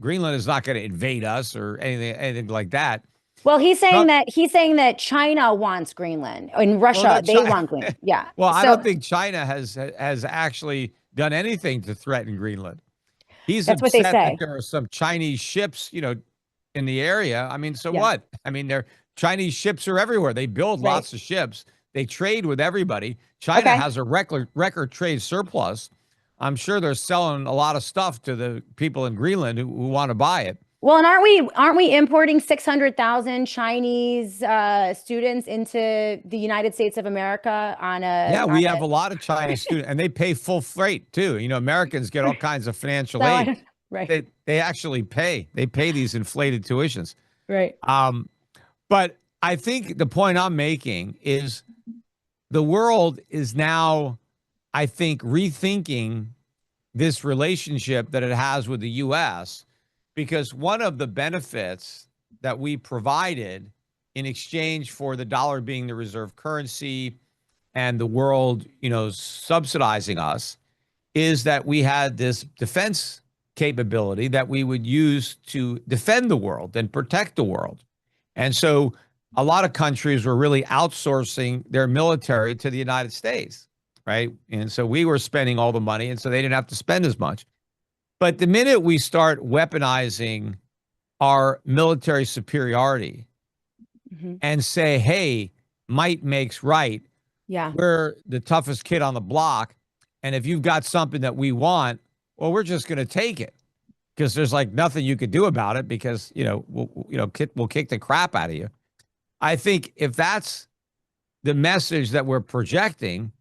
Speaker 4: Greenland is not going to invade us or anything like that.
Speaker 1: Well,
Speaker 4: Trump,
Speaker 1: he's saying that China wants Greenland. In
Speaker 4: well,
Speaker 1: Russia,
Speaker 4: not
Speaker 1: they
Speaker 4: China.
Speaker 1: want Greenland. Yeah.
Speaker 4: Well, I
Speaker 1: So
Speaker 4: don't think China has actually done anything to threaten Greenland. He's
Speaker 1: that's what they
Speaker 4: upset that
Speaker 1: say.
Speaker 4: there are some Chinese ships, in the area. I mean, so
Speaker 1: Yeah.
Speaker 4: what? I mean, Chinese ships are everywhere. They build
Speaker 1: Right.
Speaker 4: lots of ships. They trade with everybody. China
Speaker 1: Okay.
Speaker 4: has a record trade surplus. I'm sure they're selling a lot of stuff to the people in Greenland who want to buy it.
Speaker 1: Well, and aren't we importing 600,000 Chinese students into the United States of America
Speaker 4: Yeah, we have a lot of Chinese students, and they pay full freight too. Americans get all kinds of financial aid.
Speaker 1: Right.
Speaker 4: They actually pay. They pay these inflated tuitions.
Speaker 1: Right.
Speaker 4: But I think the point I'm making is the world is now, I think, rethinking this relationship that it has with the U.S. because one of the benefits that we provided in exchange for the dollar being the reserve currency and the world, subsidizing us is that we had this defense capability that we would use to defend the world and protect the world. And so a lot of countries were really outsourcing their military to the United States, right? And so we were spending all the money, and so they didn't have to spend as much. But the minute we start weaponizing our military superiority and say, hey, might makes right.
Speaker 1: Yeah.
Speaker 4: We're the toughest kid on the block. And if you've got something that we want, well, we're just going to take it because there's like nothing you could do about it because, we'll kick the crap out of you. I think if that's the message that we're projecting,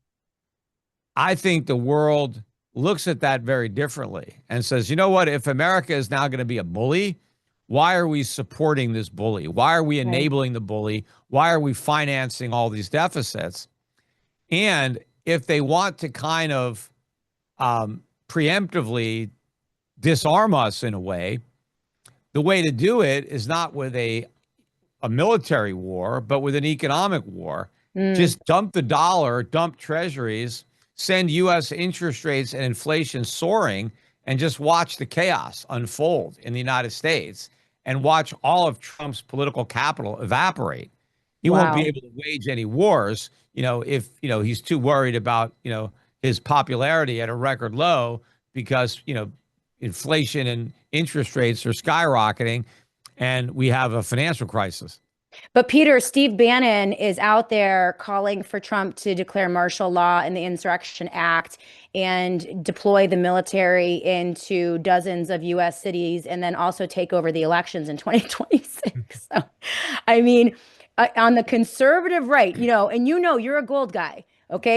Speaker 4: I think the world looks at that very differently and says, you know what, if America is now going to be a bully, why are we supporting this bully? Why are we enabling the bully? Why are we financing all these deficits? And if they want to kind of preemptively disarm us in a way to do it is not with a military war, but with an economic war. Just dump the dollar, dump treasuries, send U.S. interest rates and inflation soaring, and just watch the chaos unfold in the United States and watch all of Trump's political capital evaporate. He won't be able to wage any wars, if, he's too worried about, his popularity at a record low because, inflation and interest rates are skyrocketing and we have a financial crisis.
Speaker 1: But Peter, Steve Bannon is out there calling for Trump to declare martial law in the Insurrection Act and deploy the military into dozens of U.S. cities and then also take over the elections in 2026. So, I mean, on the conservative right, and you're a gold guy. Okay,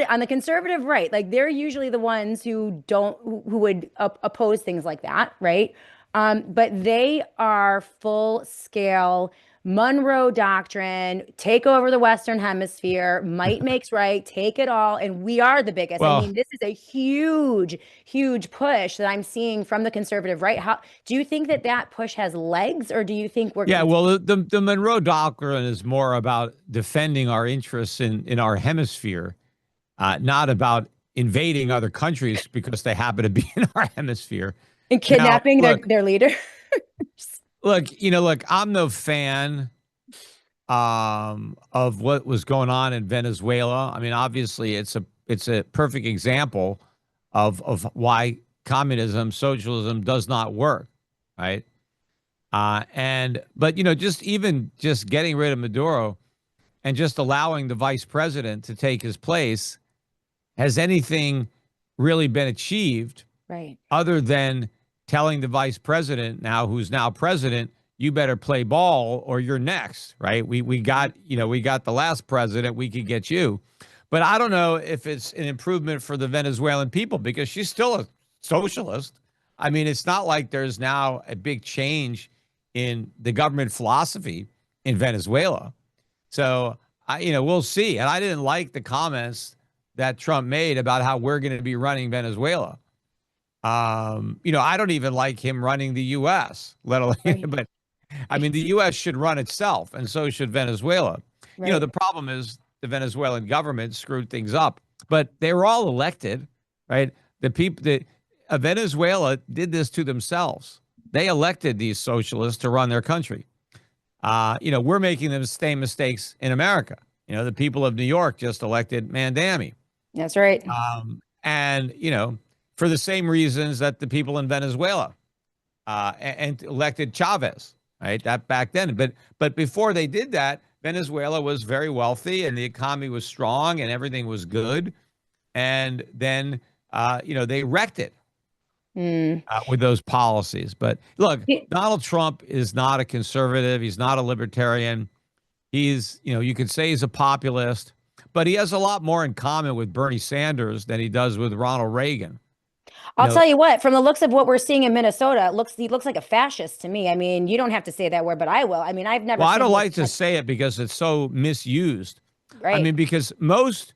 Speaker 1: on the conservative right, like they're usually the ones who would oppose things like that, right? But they are full scale Monroe Doctrine, take over the Western Hemisphere, might makes right, take it all, and we are the biggest.
Speaker 4: Well,
Speaker 1: I mean, this is a huge, huge push that I'm seeing from the conservative right. How do you think that push has legs, or do you think we're
Speaker 4: well, the Monroe Doctrine is more about defending our interests in our hemisphere, not about invading other countries because they happen to be in our hemisphere
Speaker 1: and kidnapping their leader?
Speaker 4: Look, I'm no fan of what was going on in Venezuela. I mean, obviously, it's a perfect example of why communism, socialism does not work, right? But just getting rid of Maduro and just allowing the vice president to take his place, has anything really been achieved?
Speaker 1: Right.
Speaker 4: Other than telling the vice president who's now president, you better play ball or you're next, right? We got the last president, we could get you. But I don't know if it's an improvement for the Venezuelan people because she's still a socialist. I mean, it's not like there's now a big change in the government philosophy in Venezuela. So we'll see. And I didn't like the comments that Trump made about how we're going to be running Venezuela. I don't even like him running the U.S., let alone,
Speaker 1: Right.
Speaker 4: but I mean, the U.S. should run itself, and so should Venezuela.
Speaker 1: Right.
Speaker 4: The problem is the Venezuelan government screwed things up, but they were all elected, right? The people that Venezuela did this to themselves. They elected these socialists to run their country. We're making the same mistakes in America. The people of New York just elected Mandami.
Speaker 1: That's right.
Speaker 4: And for the same reasons that the people in Venezuela and elected Chavez, right? That back then. But before they did that, Venezuela was very wealthy and the economy was strong and everything was good. And then, they wrecked it with those policies. But look, Donald Trump is not a conservative. He's not a libertarian. He's, you could say he's a populist, but he has a lot more in common with Bernie Sanders than he does with Ronald Reagan.
Speaker 1: I'll tell you what, from the looks of what we're seeing in Minnesota, he looks like a fascist to me. I mean, you don't have to say that word, but I will. I mean, I've never
Speaker 4: Well, I
Speaker 1: seen
Speaker 4: don't
Speaker 1: this
Speaker 4: like to
Speaker 1: much-
Speaker 4: say it because it's so misused. I
Speaker 1: Right.
Speaker 4: mean, because most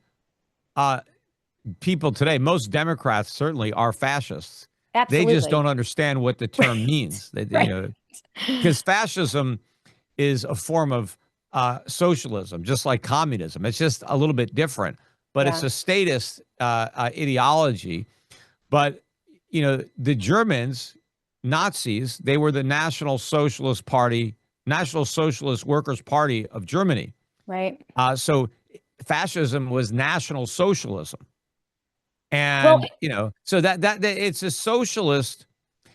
Speaker 4: people today, most Democrats certainly are fascists. They just
Speaker 1: Absolutely.
Speaker 4: don't understand what the term means.
Speaker 1: Right.
Speaker 4: Because fascism is a form of socialism, just like communism. It's just a little bit different, but it's
Speaker 1: Yeah.
Speaker 4: a statist ideology. But the Germans, Nazis, they were the National Socialist Party, National Socialist Workers' Party of Germany.
Speaker 1: Right.
Speaker 4: So fascism was National Socialism.
Speaker 1: Well,
Speaker 4: And, so that it's a socialist.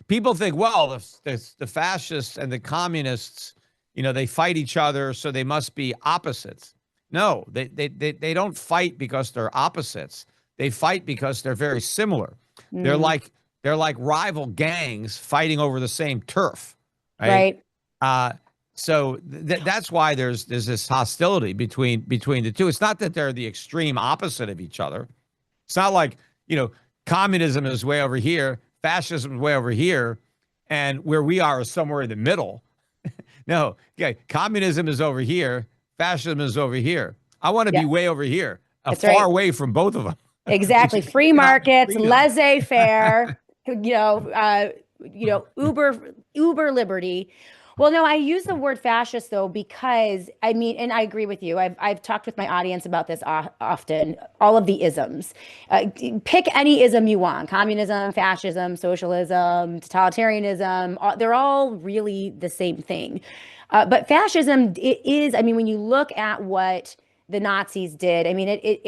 Speaker 4: People think, well, the fascists and the communists, they fight each other, so they must be opposites. No, they don't fight because they're opposites. They fight because they're very similar. They're like rival gangs fighting over the same turf, right? So that's why there's this hostility between the two. It's not that they're the extreme opposite of each other. It's not like, communism is way over here, fascism is way over here, and where we are is somewhere in the middle. No, okay, communism is over here, fascism is over here. I want to be way over here,
Speaker 1: That's
Speaker 4: far
Speaker 1: right.
Speaker 4: away from both of them.
Speaker 1: Exactly. Free markets, laissez-faire, uber liberty. Well, no, I use the word fascist though, because I mean, and I agree with you. I've talked with my audience about this often, all of the isms. Pick any ism you want: communism, fascism, socialism, totalitarianism. They're all really the same thing. But fascism, it is, I mean, when you look at what the Nazis did. I mean, it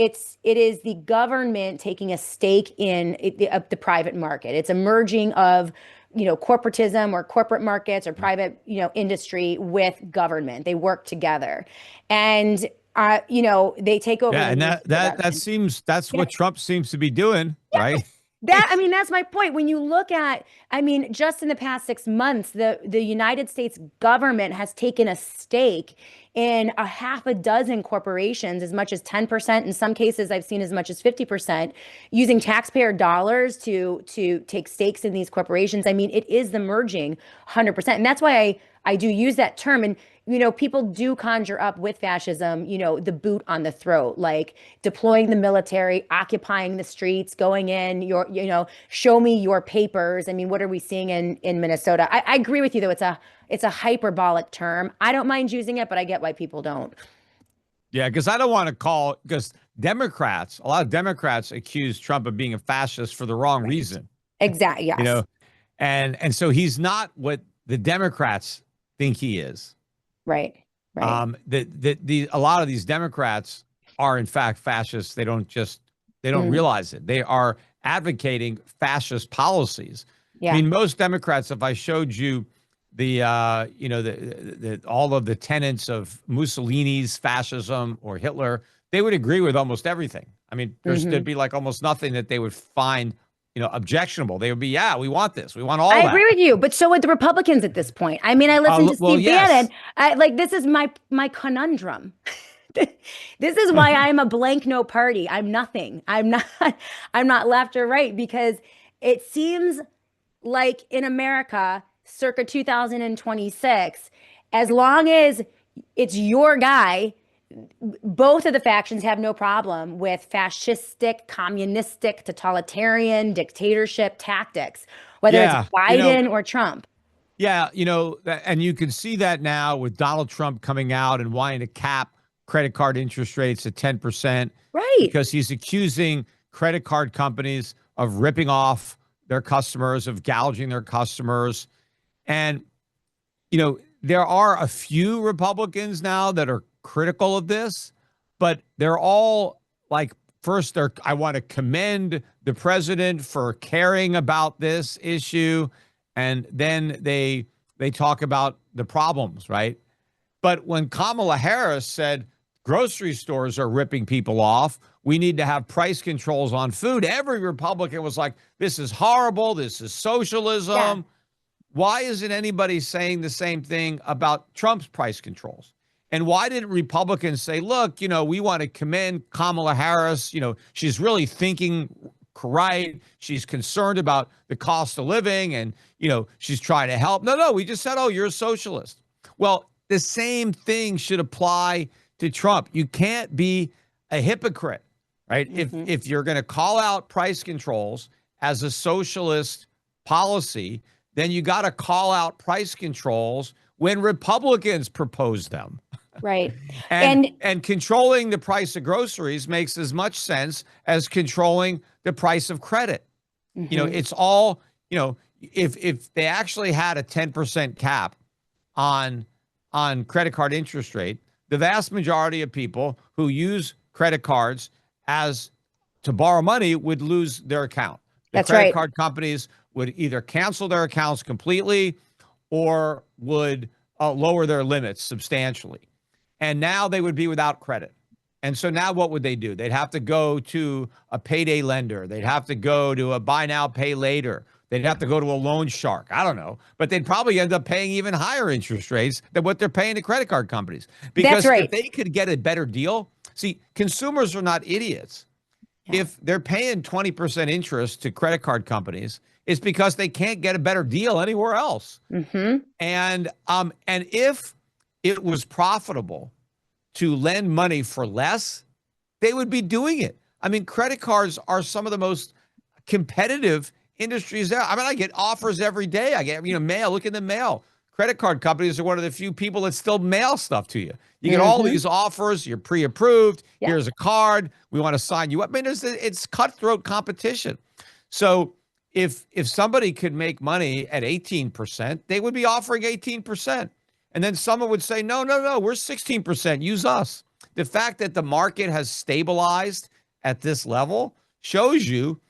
Speaker 1: is the government taking a stake in the private market. It's a merging of, corporatism or corporate markets or private, industry with government. They work together, and they take over.
Speaker 4: Yeah, and that's what Trump seems to be doing, right?
Speaker 1: I mean, that's my point. When you look at, I mean, just in the past 6 months, the United States government has taken a stake in a half a dozen corporations, as much as 10%. In some cases, I've seen as much as 50%, using taxpayer dollars to take stakes in these corporations. I mean, it is the merging 100%. And that's why I do use that term. And, people do conjure up with fascism, the boot on the throat, like deploying the military, occupying the streets, going in, show me your papers. I mean, what are we seeing in Minnesota? I agree with you, though. It's a hyperbolic term. I don't mind using it, but I get why people don't.
Speaker 4: Yeah, because I don't want to because a lot of Democrats accuse Trump of being a fascist for the wrong reason.
Speaker 1: Exactly. Yes.
Speaker 4: And so he's not what the Democrats think he is.
Speaker 1: Right. Right.
Speaker 4: A lot of these Democrats are in fact fascists. They don't realize it. They are advocating fascist policies.
Speaker 1: Yeah.
Speaker 4: I mean, most Democrats, if I showed you the all of the tenets of Mussolini's fascism or Hitler, they would agree with almost everything. I mean, there'd be like almost nothing that they would find objectionable. They would be, yeah, we want this. We want all that.
Speaker 1: I agree with you, but so would the Republicans at this point. I mean, I listened to Steve Bannon. This is my conundrum. This is why I'm a blank no party. I'm nothing. I'm not left or right, because it seems like in America, circa 2026, as long as it's your guy, both of the factions have no problem with fascistic, communistic, totalitarian, dictatorship tactics, whether it's
Speaker 4: Yeah,
Speaker 1: Biden or Trump.
Speaker 4: yeah, and you can see that now with Donald Trump coming out and wanting to cap credit card interest rates at 10%
Speaker 1: Right.
Speaker 4: because he's accusing credit card companies of ripping off their customers, of gouging their customers. And, there are a few Republicans now that are critical of this, but they're all like, first, I want to commend the president for caring about this issue. And then they talk about the problems, right? But when Kamala Harris said grocery stores are ripping people off, we need to have price controls on food, every Republican was like, this is horrible. This is socialism.
Speaker 1: Yeah.
Speaker 4: Why isn't anybody saying the same thing about Trump's price controls? And why didn't Republicans say, look, we want to commend Kamala Harris. She's really thinking right. She's concerned about the cost of living and, she's trying to help. No, we just said, oh, you're a socialist. Well, the same thing should apply to Trump. You can't be a hypocrite, right? If you're going to call out price controls as a socialist policy, then you got to call out price controls when Republicans propose them.
Speaker 1: Right.
Speaker 4: And controlling the price of groceries makes as much sense as controlling the price of credit. It's all, if they actually had a 10% cap on credit card interest rate, the vast majority of people who use credit cards as to borrow money would lose their account. The credit card companies would either cancel their accounts completely or would lower their limits substantially. And now they would be without credit. And so now what would they do? They'd have to go to a payday lender. They'd have to go to a buy now, pay later. They'd have to go to a loan shark. I don't know. But they'd probably end up paying even higher interest rates than what they're paying to credit card companies. Because if they could get a better deal, see, consumers are not idiots. Yeah. If they're paying 20% interest to credit card companies, it's because they can't get a better deal anywhere else. And if it was profitable to lend money for less, they would be doing it. I mean, credit cards are some of the most competitive industries there. I mean, I get offers every day. I get, mail. Look in the mail. Credit card companies are one of the few people that still mail stuff to you. You get all these offers. You're pre-approved. Yeah. Here's a card. We want to sign you up. I mean, it's cutthroat competition. So if somebody could make money at 18%, they would be offering 18%. And then someone would say, no, we're 16%. Use us. The fact that the market has stabilized at this level shows you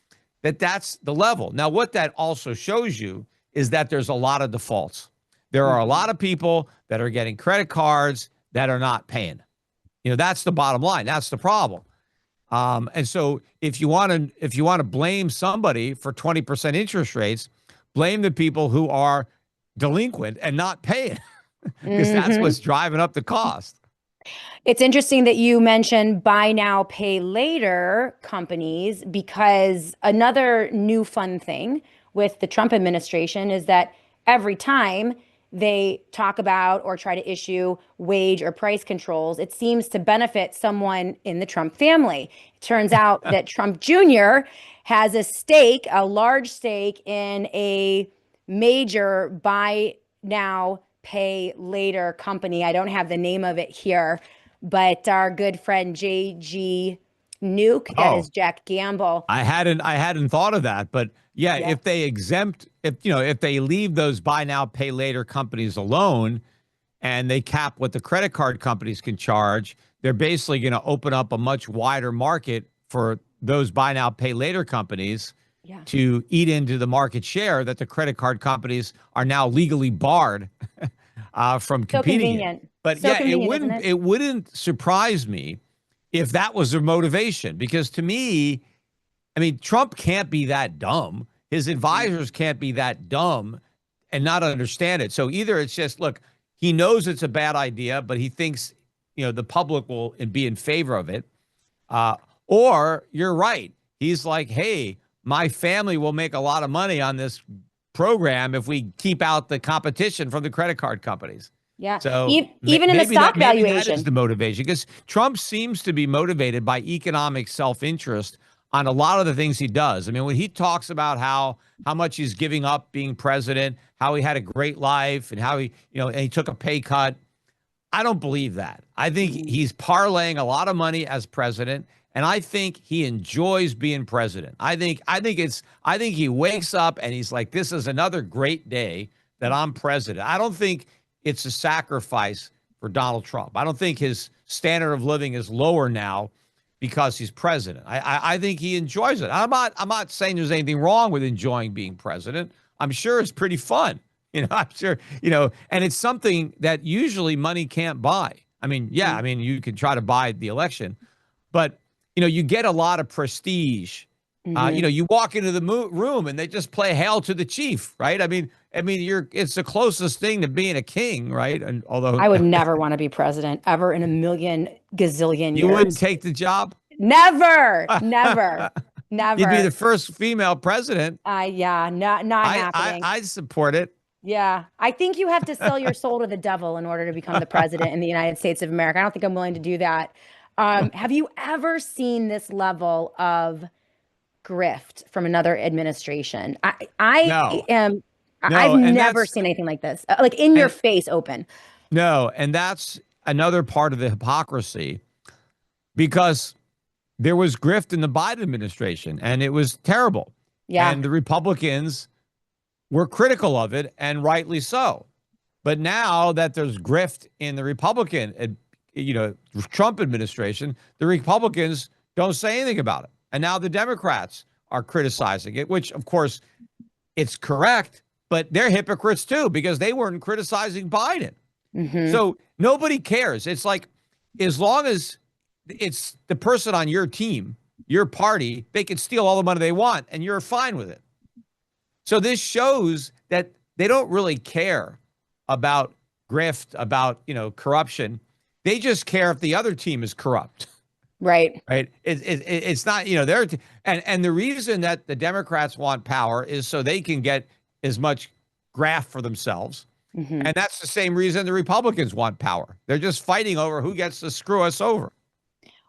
Speaker 4: that that's the level. Now, what that also shows you is that there's a lot of defaults. There are a lot of people that are getting credit cards that are not paying. That's the bottom line. That's the problem. And so if you want to blame somebody for 20% interest rates, blame the people who are delinquent and not paying. Because that's what's driving up the cost.
Speaker 1: It's interesting that you mentioned buy now, pay later companies, because another new fun thing with the Trump administration is that every time they talk about or try to issue wage or price controls, it seems to benefit someone in the Trump family. It turns out that Trump Jr. has a large stake in a major buy now, pay later company. I don't have the name of it here, but our good friend JG Nuke, that is Jack Gamble.
Speaker 4: I hadn't thought of that, but yeah, if they leave those buy now, pay later companies alone and they cap what the credit card companies can charge, they're basically going to open up a much wider market for those buy now, pay later companies to eat into the market share that the credit card companies are now legally barred from competing in. But it wouldn't surprise me if that was their motivation, because to me, I mean, Trump can't be that dumb. His advisors can't be that dumb and not understand it. So either it's just, look, he knows it's a bad idea, but he thinks, the public will be in favor of it. Or you're right. He's like, hey, my family will make a lot of money on this program if we keep out the competition from the credit card companies.
Speaker 1: Yeah.
Speaker 4: So
Speaker 1: Even in the stock
Speaker 4: maybe that is
Speaker 1: valuation.
Speaker 4: the motivation, because Trump seems to be motivated by economic self-interest on a lot of the things he does. I mean, when he talks about how much he's giving up being president, how he had a great life, and how and he took a pay cut, I don't believe that. I think he's parlaying a lot of money as president, and I think he enjoys being president. I think he wakes up and he's like, this is another great day that I'm president. I don't think it's a sacrifice for Donald Trump. I don't think his standard of living is lower now because he's president. I think he enjoys it. I'm not saying there's anything wrong with enjoying being president. I'm sure it's pretty fun. I'm sure, and it's something that usually money can't buy. I mean, yeah, I mean, you can try to buy the election, but, you get a lot of prestige. You walk into the room and they just play Hail to the Chief, right? I mean, it's the closest thing to being a king, right? And although
Speaker 1: I would never want to be president ever in a million gazillion years.
Speaker 4: You wouldn't take the job?
Speaker 1: Never, never, never.
Speaker 4: You'd be the first female president.
Speaker 1: Yeah, not happening.
Speaker 4: I support it.
Speaker 1: Yeah, I think you have to sell your soul to the devil in order to become the president in the United States of America. I don't think I'm willing to do that. Have you ever seen this level of grift from another administration?
Speaker 4: No.
Speaker 1: I've never seen anything like this, like in your face open.
Speaker 4: No, and that's another part of the hypocrisy, because there was grift in the Biden administration and it was terrible.
Speaker 1: Yeah.
Speaker 4: And the Republicans were critical of it, and rightly so. But now that there's grift in the Republican, Trump administration, the Republicans don't say anything about it. And now the Democrats are criticizing it, which, of course, it's correct, but they're hypocrites too, because they weren't criticizing Biden. So nobody cares. It's like, as long as it's the person on your team, your party, they can steal all the money they want and you're fine with it. So this shows that they don't really care about grift, about, corruption. They just care if the other team is corrupt.
Speaker 1: Right.
Speaker 4: Right. It's not, and the reason that the Democrats want power is so they can get as much graft for themselves. And that's the same reason the Republicans want power. They're just fighting over who gets to screw us over.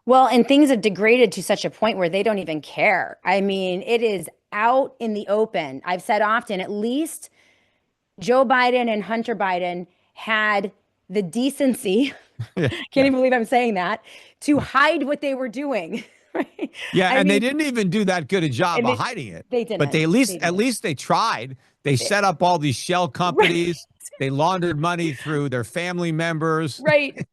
Speaker 1: Well, and things have degraded to such a point where they don't even care. I mean, it is out in the open. I've said often, at least Joe Biden and Hunter Biden had the decency, can't even believe I'm saying that, to hide what they were doing. Right?
Speaker 4: Yeah, they didn't even do that good a job of hiding it.
Speaker 1: They didn't.
Speaker 4: But at least they tried. They set up all these shell companies. Right. They laundered money through their family members.
Speaker 1: Right.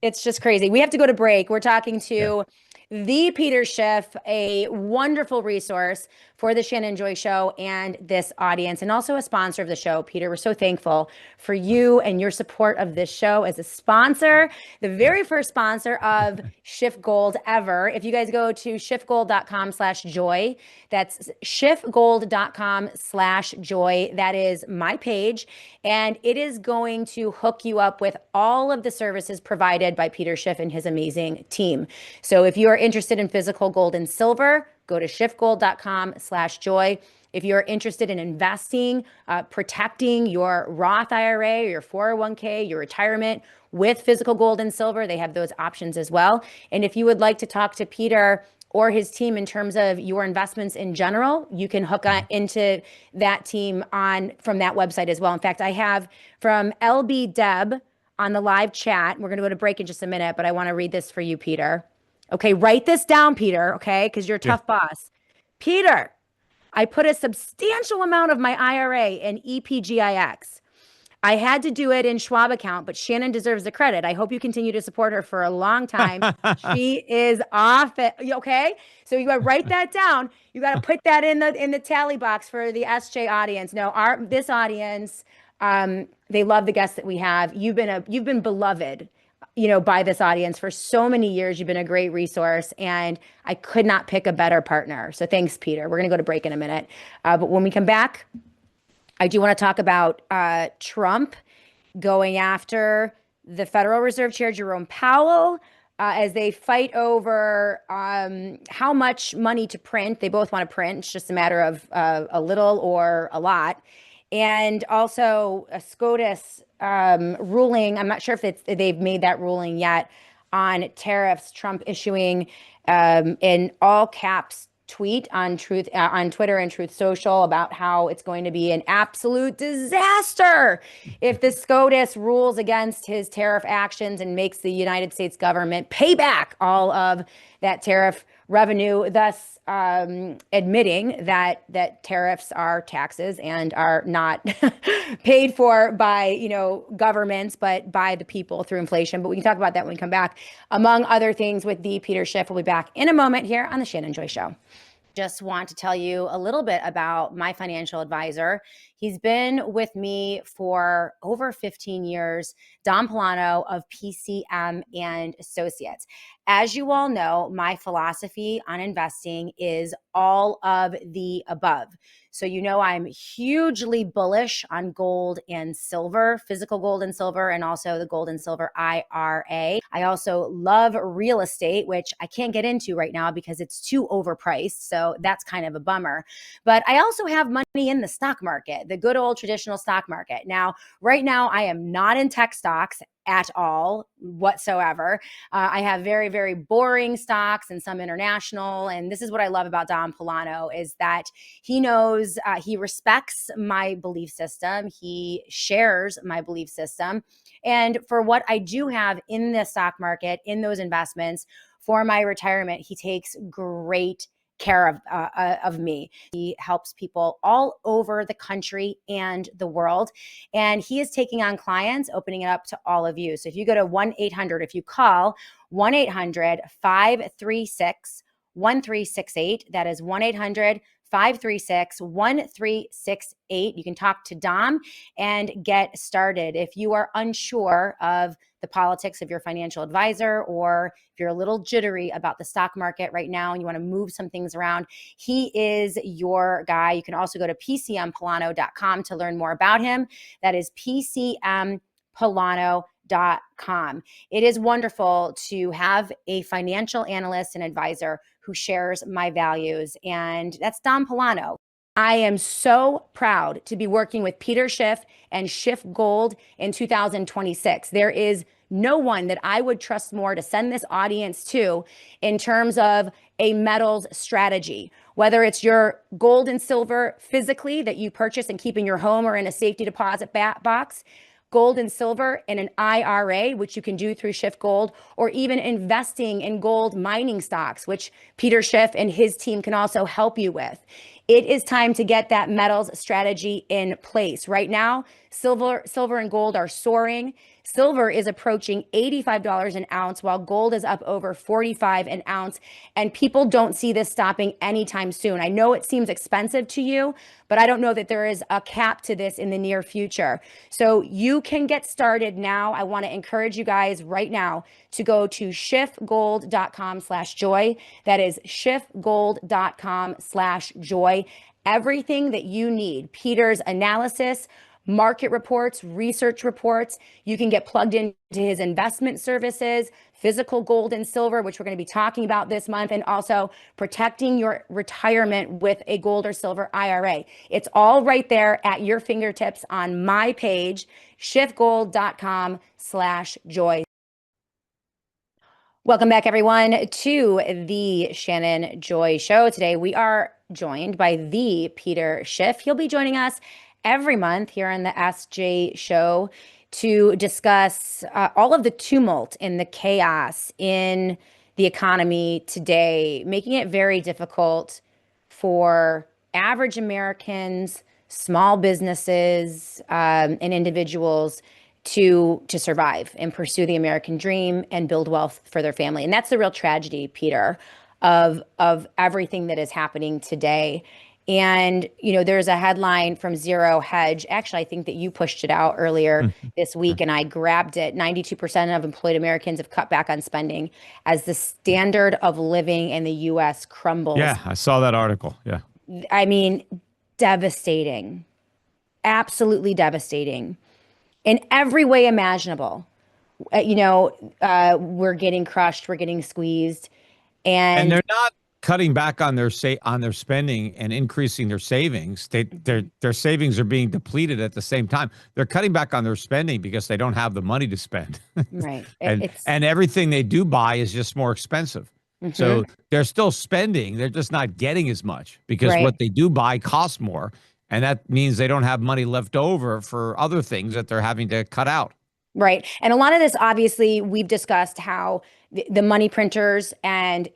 Speaker 1: It's just crazy. We have to go to break. We're talking to the Peter Schiff, a wonderful resource for the Shannon Joy Show and this audience, and also a sponsor of the show. Peter, we're so thankful for you and your support of this show as a sponsor, the very first sponsor of Schiff Gold ever. If you guys go to schiffgold.com/joy, that's schiffgold.com/joy. That is my page, and it is going to hook you up with all of the services provided by Peter Schiff and his amazing team. So if you are interested in physical gold and silver, go to schiffgold.com/joy. If you're interested in investing, protecting your Roth IRA, or your 401k, your retirement with physical gold and silver, they have those options as well. And if you would like to talk to Peter or his team in terms of your investments in general, you can hook into that team from that website as well. In fact, I have from LB Deb on the live chat. We're going to go to break in just a minute, but I want to read this for you, Peter. Okay, write this down, Peter, okay, because you're a tough boss. Peter, I put a substantial amount of my IRA in EPGIX. I had to do it in Schwab account, but Shannon deserves the credit. I hope you continue to support her for a long time. She is off it. Okay, so you got to write that down. You got to put that in the tally box for the SJ audience. No, this audience, they love the guests that we have. You've been beloved, by this audience for so many years. You've been a great resource, and I could not pick a better partner. So thanks, Peter. We're going to go to break in a minute. But when we come back, I do want to talk about Trump going after the Federal Reserve Chair, Jerome Powell, as they fight over how much money to print. They both want to print. It's just a matter of a little or a lot. And also a SCOTUS ruling. I'm not sure if they've made that ruling yet on tariffs. Trump issuing in all caps tweet on Twitter and Truth Social about how it's going to be an absolute disaster if the SCOTUS rules against his tariff actions and makes the United States government pay back all of that tariff revenue, thus admitting that tariffs are taxes and are not paid for by governments, but by the people through inflation. But we can talk about that when we come back, among other things, with the Peter Schiff. We'll be back in a moment here on the Shannon Joy Show. Just want to tell you a little bit about my financial advisor. He's been with me for over 15 years, Don Polano of PCM and Associates. As you all know, my philosophy on investing is all of the above. So I'm hugely bullish on gold and silver, physical gold and silver, and also the gold and silver IRA. I also love real estate, which I can't get into right now because it's too overpriced. So that's kind of a bummer. But I also have money in the stock market, the good old traditional stock market. Now, right now, I am not in tech stocks at all whatsoever. I have very, very boring stocks and some international. And this is what I love about Don Polano, is that he knows, he respects my belief system. He shares my belief system. And for what I do have in the stock market, in those investments for my retirement, he takes great care of me. He helps people all over the country and the world. And he is taking on clients, opening it up to all of you. So if you go to 1-800, if you call 1-800-536-1368, that is 1-800-536-1368. You can talk to Dom and get started. If you are unsure of the politics of your financial advisor, or if you're a little jittery about the stock market right now and you want to move some things around, he is your guy. You can also go to pcmpolano.com to learn more about him. That is pcmpolano.com. It is wonderful to have a financial analyst and advisor who shares my values, and that's Don Polano. I am so proud to be working with Peter Schiff and Schiff Gold in 2026. There is no one that I would trust more to send this audience to in terms of a metals strategy, whether it's your gold and silver physically that you purchase and keep in your home or in a safety deposit box, gold and silver in an IRA, which you can do through Schiff Gold, or even investing in gold mining stocks, which Peter Schiff and his team can also help you with. It is time to get that metals strategy in place. Right now, silver and gold are soaring. Silver is approaching $85 an ounce, while gold is up over $45 an ounce. And people don't see this stopping anytime soon. I know it seems expensive to you, but I don't know that there is a cap to this in the near future. So you can get started now. I want to encourage you guys right now to go to schiffgold.com/joy. That is schiffgold.com/joy. Everything that you need, Peter's analysis, market reports, research reports. You can get plugged into his investment services, physical gold and silver, which we're going to be talking about this month, and also protecting your retirement with a gold or silver IRA. It's all right there at your fingertips on my page, schiffgold.com/joy. Welcome back, everyone, to the Shannon Joy Show. Today, we are joined by the Peter Schiff. He'll be joining us every month here on the SJ Show to discuss all of the tumult and the chaos in the economy today, making it very difficult for average Americans, small businesses, and individuals to survive and pursue the American dream and build wealth for their family. And that's the real tragedy, Peter, of everything that is happening today. And, there's a headline from Zero Hedge. Actually, I think that you pushed it out earlier this week, and I grabbed it. 92% of employed Americans have cut back on spending as the standard of living in the U.S. crumbles.
Speaker 4: Yeah, I saw that article. Yeah.
Speaker 1: I mean, devastating. Absolutely devastating. In every way imaginable. We're getting crushed, we're getting squeezed. And
Speaker 4: they're not cutting back on their spending and increasing their savings. Their savings are being depleted at the same time. They're cutting back on their spending because they don't have the money to spend.
Speaker 1: Right.
Speaker 4: And everything they do buy is just more expensive. So they're still spending. They're just not getting as much because what they do buy costs more. And that means they don't have money left over for other things that they're having to cut out.
Speaker 1: Right. And a lot of this, obviously, we've discussed how the money printers and,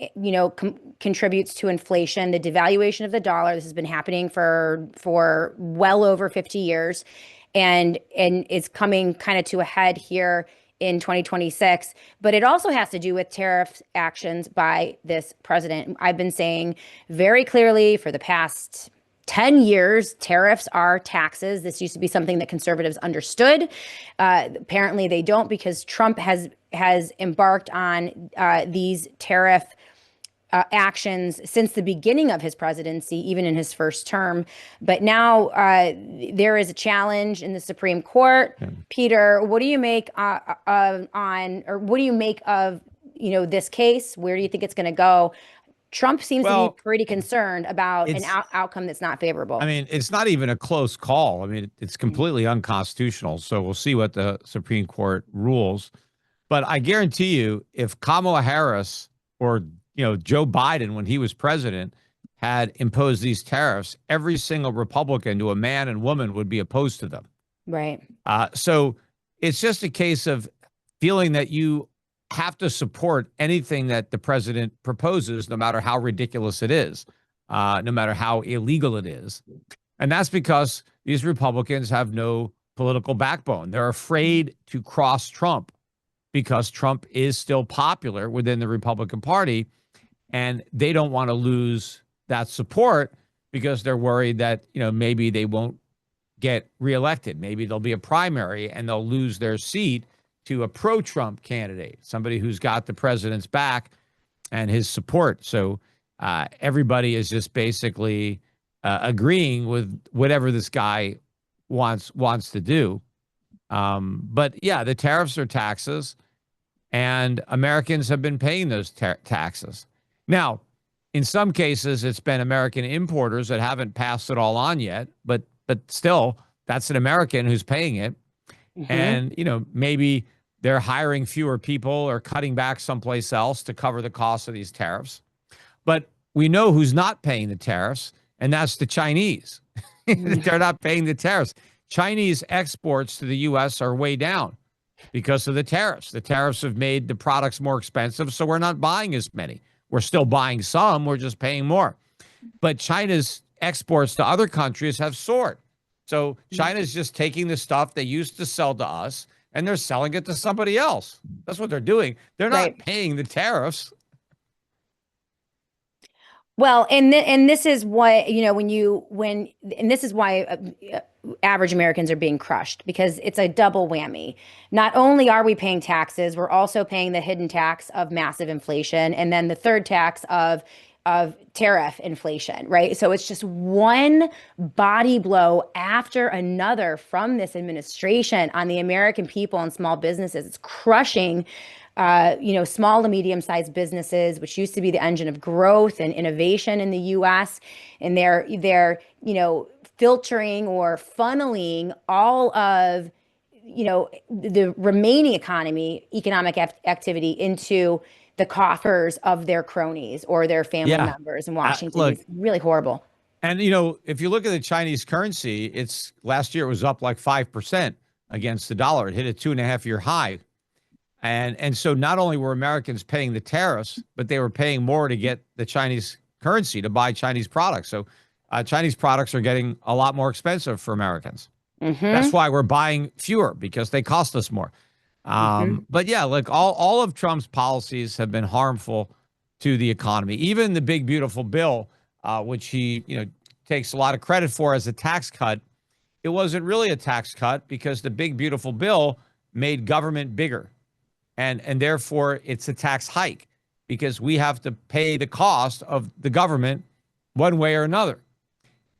Speaker 1: contributes to inflation, the devaluation of the dollar. This has been happening for well over 50 years and it's coming kind of to a head here in 2026. But it also has to do with tariff actions by this president. I've been saying very clearly for the past 10 years, tariffs are taxes. This used to be something that conservatives understood. Apparently they don't, because Trump has embarked on these tariff actions since the beginning of his presidency, even in his first term. But now there is a challenge in the Supreme Court. Peter, what do you make what do you make of this case? Where do you think it's going to go? Trump seems to be pretty concerned about an outcome that's not favorable.
Speaker 4: I mean, it's not even a close call. I mean, it's completely unconstitutional. So we'll see what the Supreme Court rules. But I guarantee you, if Kamala Harris or Joe Biden, when he was president, had imposed these tariffs, every single Republican, to a man and woman, would be opposed to them.
Speaker 1: Right.
Speaker 4: So it's just a case of feeling that you have to support anything that the president proposes, no matter how ridiculous it is, no matter how illegal it is. And that's because these Republicans have no political backbone. They're afraid to cross Trump because Trump is still popular within the Republican Party, and they don't want to lose that support because they're worried that, maybe they won't get reelected. Maybe there'll be a primary and they'll lose their seat to a pro-Trump candidate, somebody who's got the president's back and his support. So everybody is just basically agreeing with whatever this guy wants to do. But yeah, the tariffs are taxes, and Americans have been paying those taxes. Now, in some cases, it's been American importers that haven't passed it all on yet, but still, that's an American who's paying it. And, maybe they're hiring fewer people or cutting back someplace else to cover the cost of these tariffs. But we know who's not paying the tariffs, and that's the Chinese. They're not paying the tariffs. Chinese exports to the U.S. are way down because of the tariffs. The tariffs have made the products more expensive, so we're not buying as many. We're still buying some, we're just paying more. But China's exports to other countries have soared. So China's just taking the stuff they used to sell to us and they're selling it to somebody else. That's what they're doing. They're not paying the tariffs.
Speaker 1: Well, and this is what, this is why average Americans are being crushed, because it's a double whammy. Not only are we paying taxes, we're also paying the hidden tax of massive inflation, and then the third tax of tariff inflation, right? So it's just one body blow after another from this administration on the American people and small businesses. It's crushing small to medium-sized businesses, which used to be the engine of growth and innovation in the U.S. And they're filtering or funneling all of the remaining economic activity into the coffers of their cronies or their family members in Washington. It's really horrible.
Speaker 4: And if you look at the Chinese currency, last year it was up like 5% against the dollar. It hit a 2.5-year high. And so not only were Americans paying the tariffs, but they were paying more to get the Chinese currency to buy Chinese products. So Chinese products are getting a lot more expensive for Americans. That's why we're buying fewer, because they cost us more. But yeah, all of Trump's policies have been harmful to the economy. Even the big, beautiful bill, which he takes a lot of credit for as a tax cut, it wasn't really a tax cut because the big, beautiful bill made government bigger. And therefore, it's a tax hike because we have to pay the cost of the government one way or another.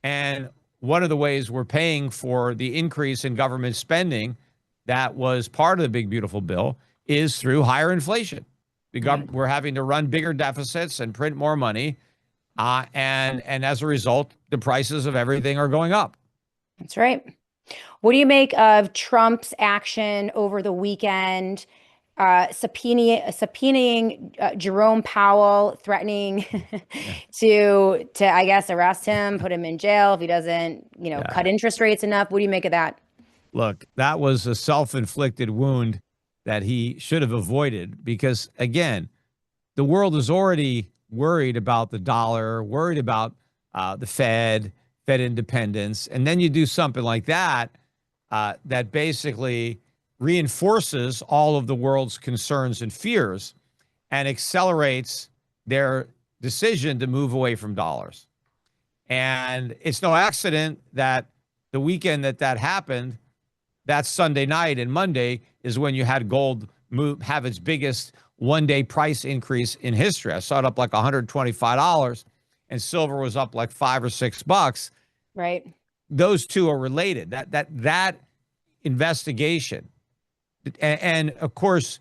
Speaker 4: And one of the ways we're paying for the increase in government spending that was part of the big, beautiful bill is through higher inflation. We're having to run bigger deficits and print more money. And as a result, the prices of everything are going up.
Speaker 1: That's right. What do you make of Trump's action over the weekend, subpoenaing Jerome Powell, threatening
Speaker 4: Yeah.
Speaker 1: to I guess arrest him, put him in jail if he doesn't,
Speaker 4: Yeah.
Speaker 1: cut interest rates enough? What do you make of that?
Speaker 4: Look, that was a self-inflicted wound that he should have avoided because, again, the world is already worried about the dollar, worried about the Fed independence. And then you do something like that, that basically reinforces all of the world's concerns and fears and accelerates their decision to move away from dollars. And it's no accident that the weekend that happened, that Sunday night and Monday is when you had gold have its biggest one-day price increase in history. I saw it up like $125, and silver was up like $5 or $6.
Speaker 1: Right.
Speaker 4: Those two are related. That investigation, and of course,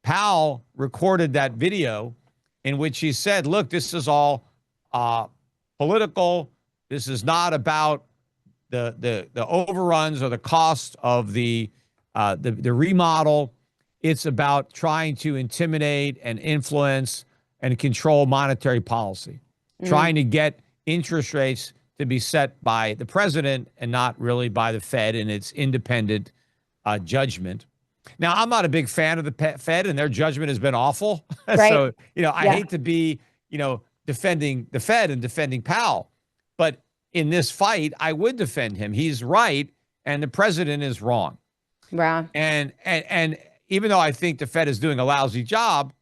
Speaker 4: Powell recorded that video in which he said, "Look, this is all political. This is not about the overruns or the cost of the remodel. It's about trying to intimidate and influence and control monetary policy, trying to get interest rates to be set by the president and not really by the Fed and its independent judgment." Now, I'm not a big fan of the Fed, and their judgment has been awful.
Speaker 1: Right.
Speaker 4: So, I hate to be, defending the Fed and defending Powell, but in this fight, I would defend him. He's right, and the president is wrong.
Speaker 1: Wow.
Speaker 4: And even though I think the Fed is doing a lousy job,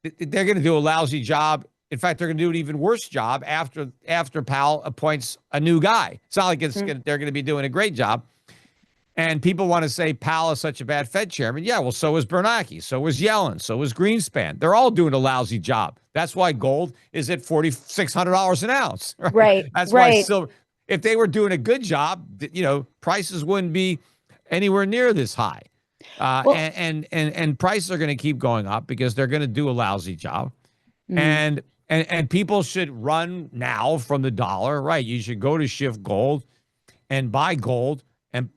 Speaker 4: they're going to do a lousy job. In fact, they're going to do an even worse job after Powell appoints a new guy. It's not like they're going to be doing a great job. And people want to say Powell is such a bad Fed chairman. Yeah, well, so was Bernanke, so was Yellen, so was Greenspan. They're all doing a lousy job. That's why gold is at $4,600 an ounce.
Speaker 1: Right.
Speaker 4: That's
Speaker 1: right.
Speaker 4: why silver. If they were doing a good job, prices wouldn't be anywhere near this high. And prices are going to keep going up because they're going to do a lousy job. And people should run now from the dollar, right? You should go to Shift Gold and buy gold and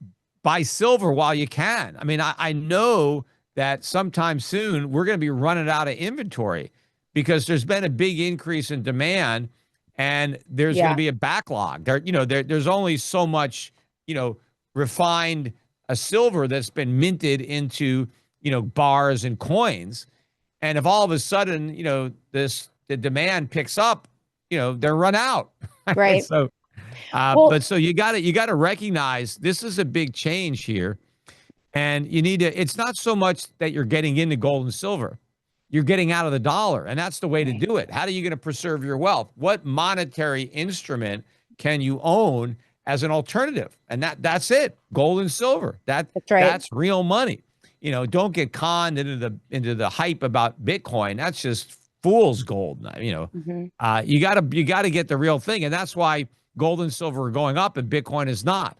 Speaker 4: buy silver while you can. I mean, I know that sometime soon we're going to be running out of inventory because there's been a big increase in demand and there's going to be a backlog. There's only so much, refined silver that's been minted into, bars and coins. And if all of a sudden, the demand picks up, they're run out.
Speaker 1: Right.
Speaker 4: So, but so you got to recognize this is a big change here. And you need to, it's not so much that you're getting into gold and silver, you're getting out of the dollar. And that's the way to do it. How are you going to preserve your wealth? What monetary instrument can you own as an alternative? And that's it. Gold and silver. That's right. That's real money. Don't get conned into the hype about Bitcoin. That's just fool's gold. You got to get the real thing. And that's why gold and silver are going up and Bitcoin is not.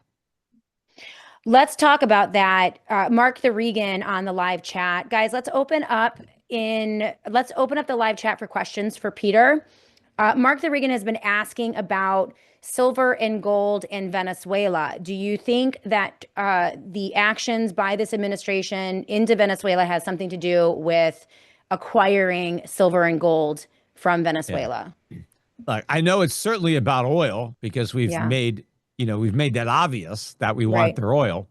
Speaker 1: Let's talk about that. Mark the Regan on the live chat. Guys, let's open up the live chat for questions for Peter. Mark the Regan has been asking about silver and gold in Venezuela. Do you think that the actions by this administration into Venezuela has something to do with acquiring silver and gold from Venezuela?
Speaker 4: Yeah. Look, I know it's certainly about oil because we've made that obvious that we want their oil.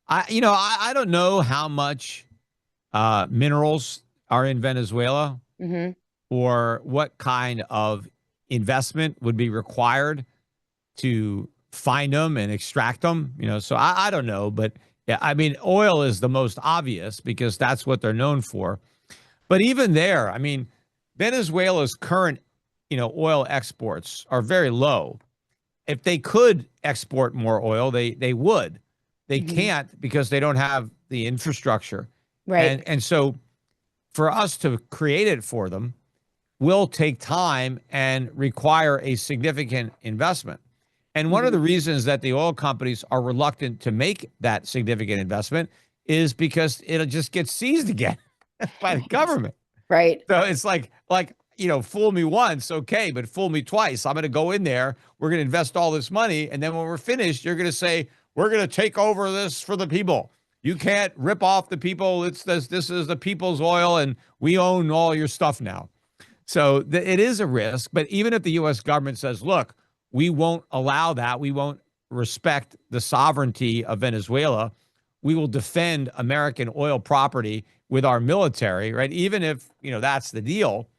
Speaker 4: I don't know how much minerals are in Venezuela or what kind of investment would be required to find them and extract them. So I don't know, but yeah, I mean, oil is the most obvious because that's what they're known for. But even there, I mean, Venezuela's current oil exports are very low. If they could export more oil, they would. They can't because they don't have the infrastructure.
Speaker 1: Right.
Speaker 4: And so for us to create it for them will take time and require a significant investment. And one of the reasons that the oil companies are reluctant to make that significant investment is because it'll just get seized again by the government.
Speaker 1: Right.
Speaker 4: So it's like fool me once, okay, but fool me twice. I'm going to go in there. We're going to invest all this money. And then when we're finished, you're going to say, we're going to take over this for the people. You can't rip off the people. This is the people's oil, and we own all your stuff now. So it is a risk. But even if the U.S. government says, look, we won't allow that, we won't respect the sovereignty of Venezuela, we will defend American oil property with our military, right? Even if, that's the deal,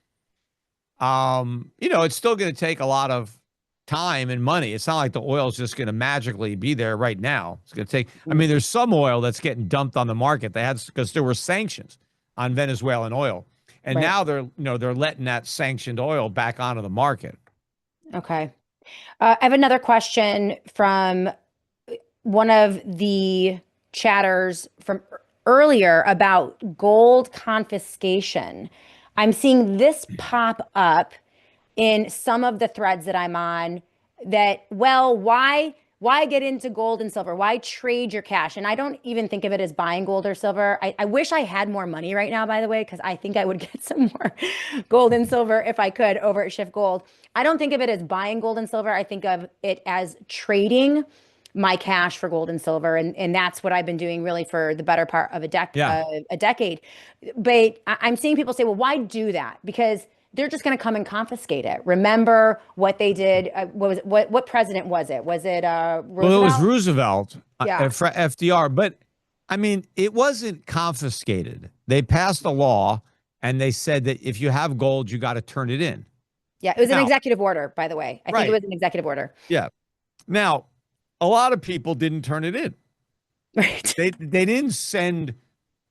Speaker 4: it's still going to take a lot of time and money. It's not like the oil is just going to magically be there right now. It's going to take, there's some oil that's getting dumped on the market. They had, because there were sanctions on Venezuelan oil. And now they're letting that sanctioned oil back onto the market.
Speaker 1: Okay. I have another question from one of the chatters from earlier about gold confiscation. I'm seeing this pop up in some of the threads that I'm on that, well, why get into gold and silver? Why trade your cash? And I don't even think of it as buying gold or silver. I wish I had more money right now, by the way, because I think I would get some more gold and silver if I could over at Shift Gold. I don't think of it as buying gold and silver. I think of it as trading my cash for gold and silver. And that's what I've been doing really for the better part of a decade. But I'm seeing people say, well, why do that? Because they're just going to come and confiscate it. Remember what they did? What president was it? Was it Roosevelt?
Speaker 4: Well, it was Roosevelt,
Speaker 1: Yeah.
Speaker 4: FDR. But it wasn't confiscated. They passed a law and they said that if you have gold, you got to turn it in.
Speaker 1: Yeah, it was an executive order, by the way. I think it was an executive order.
Speaker 4: Yeah. Now, a lot of people didn't turn it in.
Speaker 1: Right.
Speaker 4: They didn't send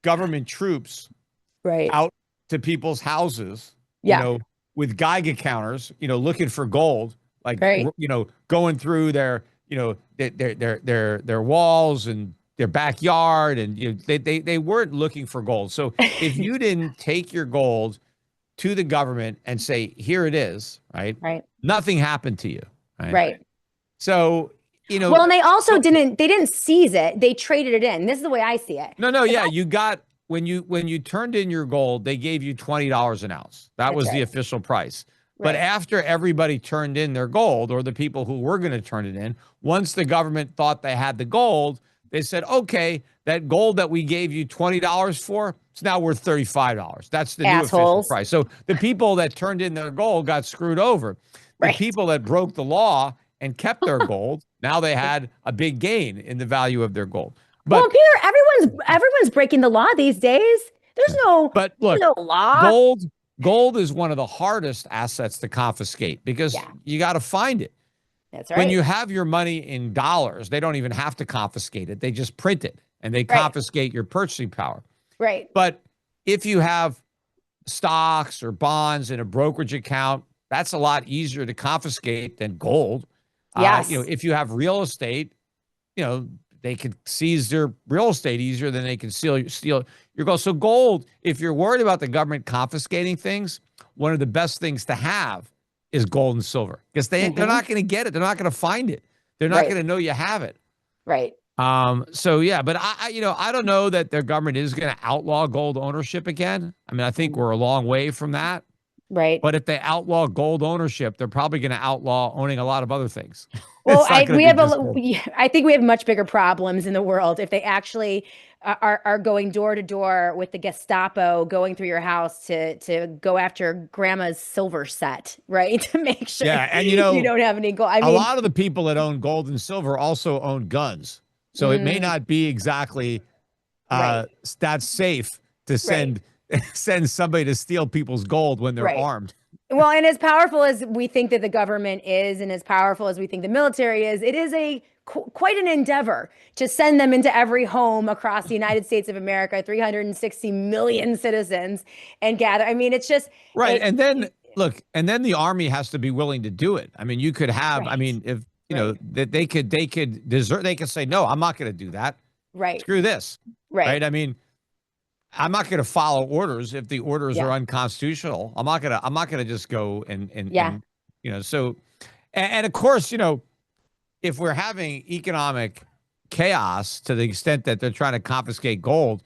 Speaker 4: government troops out to people's houses. With Geiger counters, looking for gold, like, going through their walls and their backyard. And, they weren't looking for gold. So if you didn't take your gold to the government and say, here it is, right? Nothing happened to you. Right. So,
Speaker 1: well, and they also didn't seize it. They traded it in. This is the way I see it.
Speaker 4: No. Yeah. You got, when you turned in your gold, they gave you $20 an ounce. That was the official price. But after everybody turned in their gold, or the people who were going to turn it in, once the government thought they had the gold, they said, okay, that gold that we gave you $20 for, it's now worth $35. That's the new official price. So the people that turned in their gold got screwed over. The people that broke the law and kept their gold, now they had a big gain in the value of their gold. But,
Speaker 1: well, Peter, everyone's breaking the law these days. There's no law.
Speaker 4: Gold is one of the hardest assets to confiscate because you got to find it.
Speaker 1: That's right.
Speaker 4: When you have your money in dollars, they don't even have to confiscate it. They just print it and they confiscate your purchasing power.
Speaker 1: Right.
Speaker 4: But if you have stocks or bonds in a brokerage account, that's a lot easier to confiscate than gold.
Speaker 1: Yes.
Speaker 4: If you have real estate, they could seize their real estate easier than they can steal your gold. So gold, if you're worried about the government confiscating things, one of the best things to have is gold and silver, because they're not going to get it. They're not going to find it. They're not going to know you have it.
Speaker 1: Right.
Speaker 4: So yeah, but I don't know that their government is going to outlaw gold ownership again. I think we're a long way from that.
Speaker 1: Right.
Speaker 4: But if they outlaw gold ownership, they're probably going to outlaw owning a lot of other things.
Speaker 1: Well, I think we have much bigger problems in the world if they actually are going door to door with the Gestapo, going through your house to go after grandma's silver set, right? To make sure
Speaker 4: and
Speaker 1: you don't have any gold.
Speaker 4: A lot of the people that own gold and silver also own guns. So it may not be exactly that safe to send somebody to steal people's gold when they're armed.
Speaker 1: Well, and as powerful as we think that the government is, and as powerful as we think the military is, it is quite an endeavor to send them into every home across the United States of America, 360 million citizens, and gather. It's just
Speaker 4: and then the army has to be willing to do it. You could have. If that they could desert, they could say, no, I'm not going to do that. Right. Screw this. Right. I'm not going to follow orders if the orders are unconstitutional. I'm not going to just go and so, and of course, if we're having economic chaos to the extent that they're trying to confiscate gold,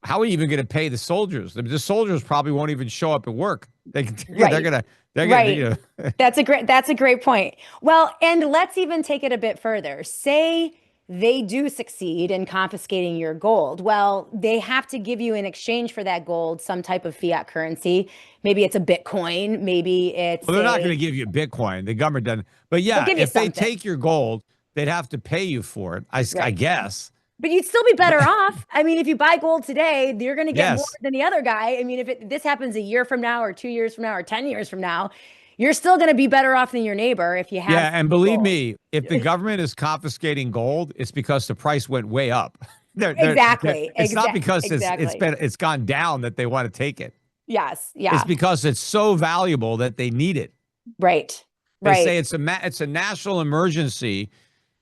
Speaker 4: how are you even going to pay the soldiers? The soldiers probably won't even show up at work. They're
Speaker 1: Right.
Speaker 4: gonna
Speaker 1: Right.
Speaker 4: know.
Speaker 1: That's a great point. Well, and let's even take it a bit further. Say they do succeed in confiscating your gold. Well, they have to give you in exchange for that gold some type of fiat currency. Maybe it's a Bitcoin, maybe
Speaker 4: Well,
Speaker 1: it's
Speaker 4: they're not going
Speaker 1: a
Speaker 4: to give you Bitcoin. The government doesn't. But
Speaker 1: they'll
Speaker 4: yeah,
Speaker 1: give you
Speaker 4: if they
Speaker 1: something.
Speaker 4: take your gold, they'd have to pay you for it. I
Speaker 1: Right.
Speaker 4: guess.
Speaker 1: But you'd still be better
Speaker 4: But
Speaker 1: off. I mean, if you buy gold today, you're going to get more
Speaker 4: yes,
Speaker 1: than the other guy. I mean, if this happens a year from now or 2 years from now or 10 years from now, you're still going to be better off than your neighbor if you have
Speaker 4: yeah, and believe
Speaker 1: gold.
Speaker 4: me, if the government is confiscating gold, it's because the price went way up.
Speaker 1: Exactly.
Speaker 4: It's not because
Speaker 1: Exactly.
Speaker 4: it's gone down that they want to take it.
Speaker 1: Yes.
Speaker 4: It's
Speaker 1: Yeah.
Speaker 4: because it's so valuable that they need it.
Speaker 1: Right.
Speaker 4: They
Speaker 1: Right.
Speaker 4: say it's a national emergency.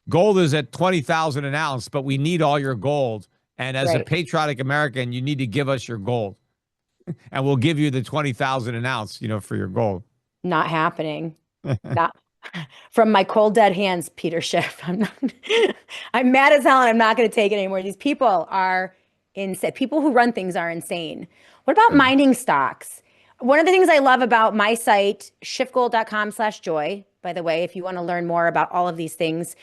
Speaker 4: Gold is at 20,000 an ounce, but we need all your gold. And as a
Speaker 1: Right.
Speaker 4: patriotic American, you need to give us your gold, and we'll give you the 20,000 an ounce, for your gold.
Speaker 1: Not happening. Not from my cold dead hands, Peter Schiff. I'm not, I'm mad as hell and I'm not going to take it anymore. These people are insane. People who run things are insane. What about mining stocks? One of the things I love about my site, shiftgold.com/joy, by the way, if you want to learn more about all of these things,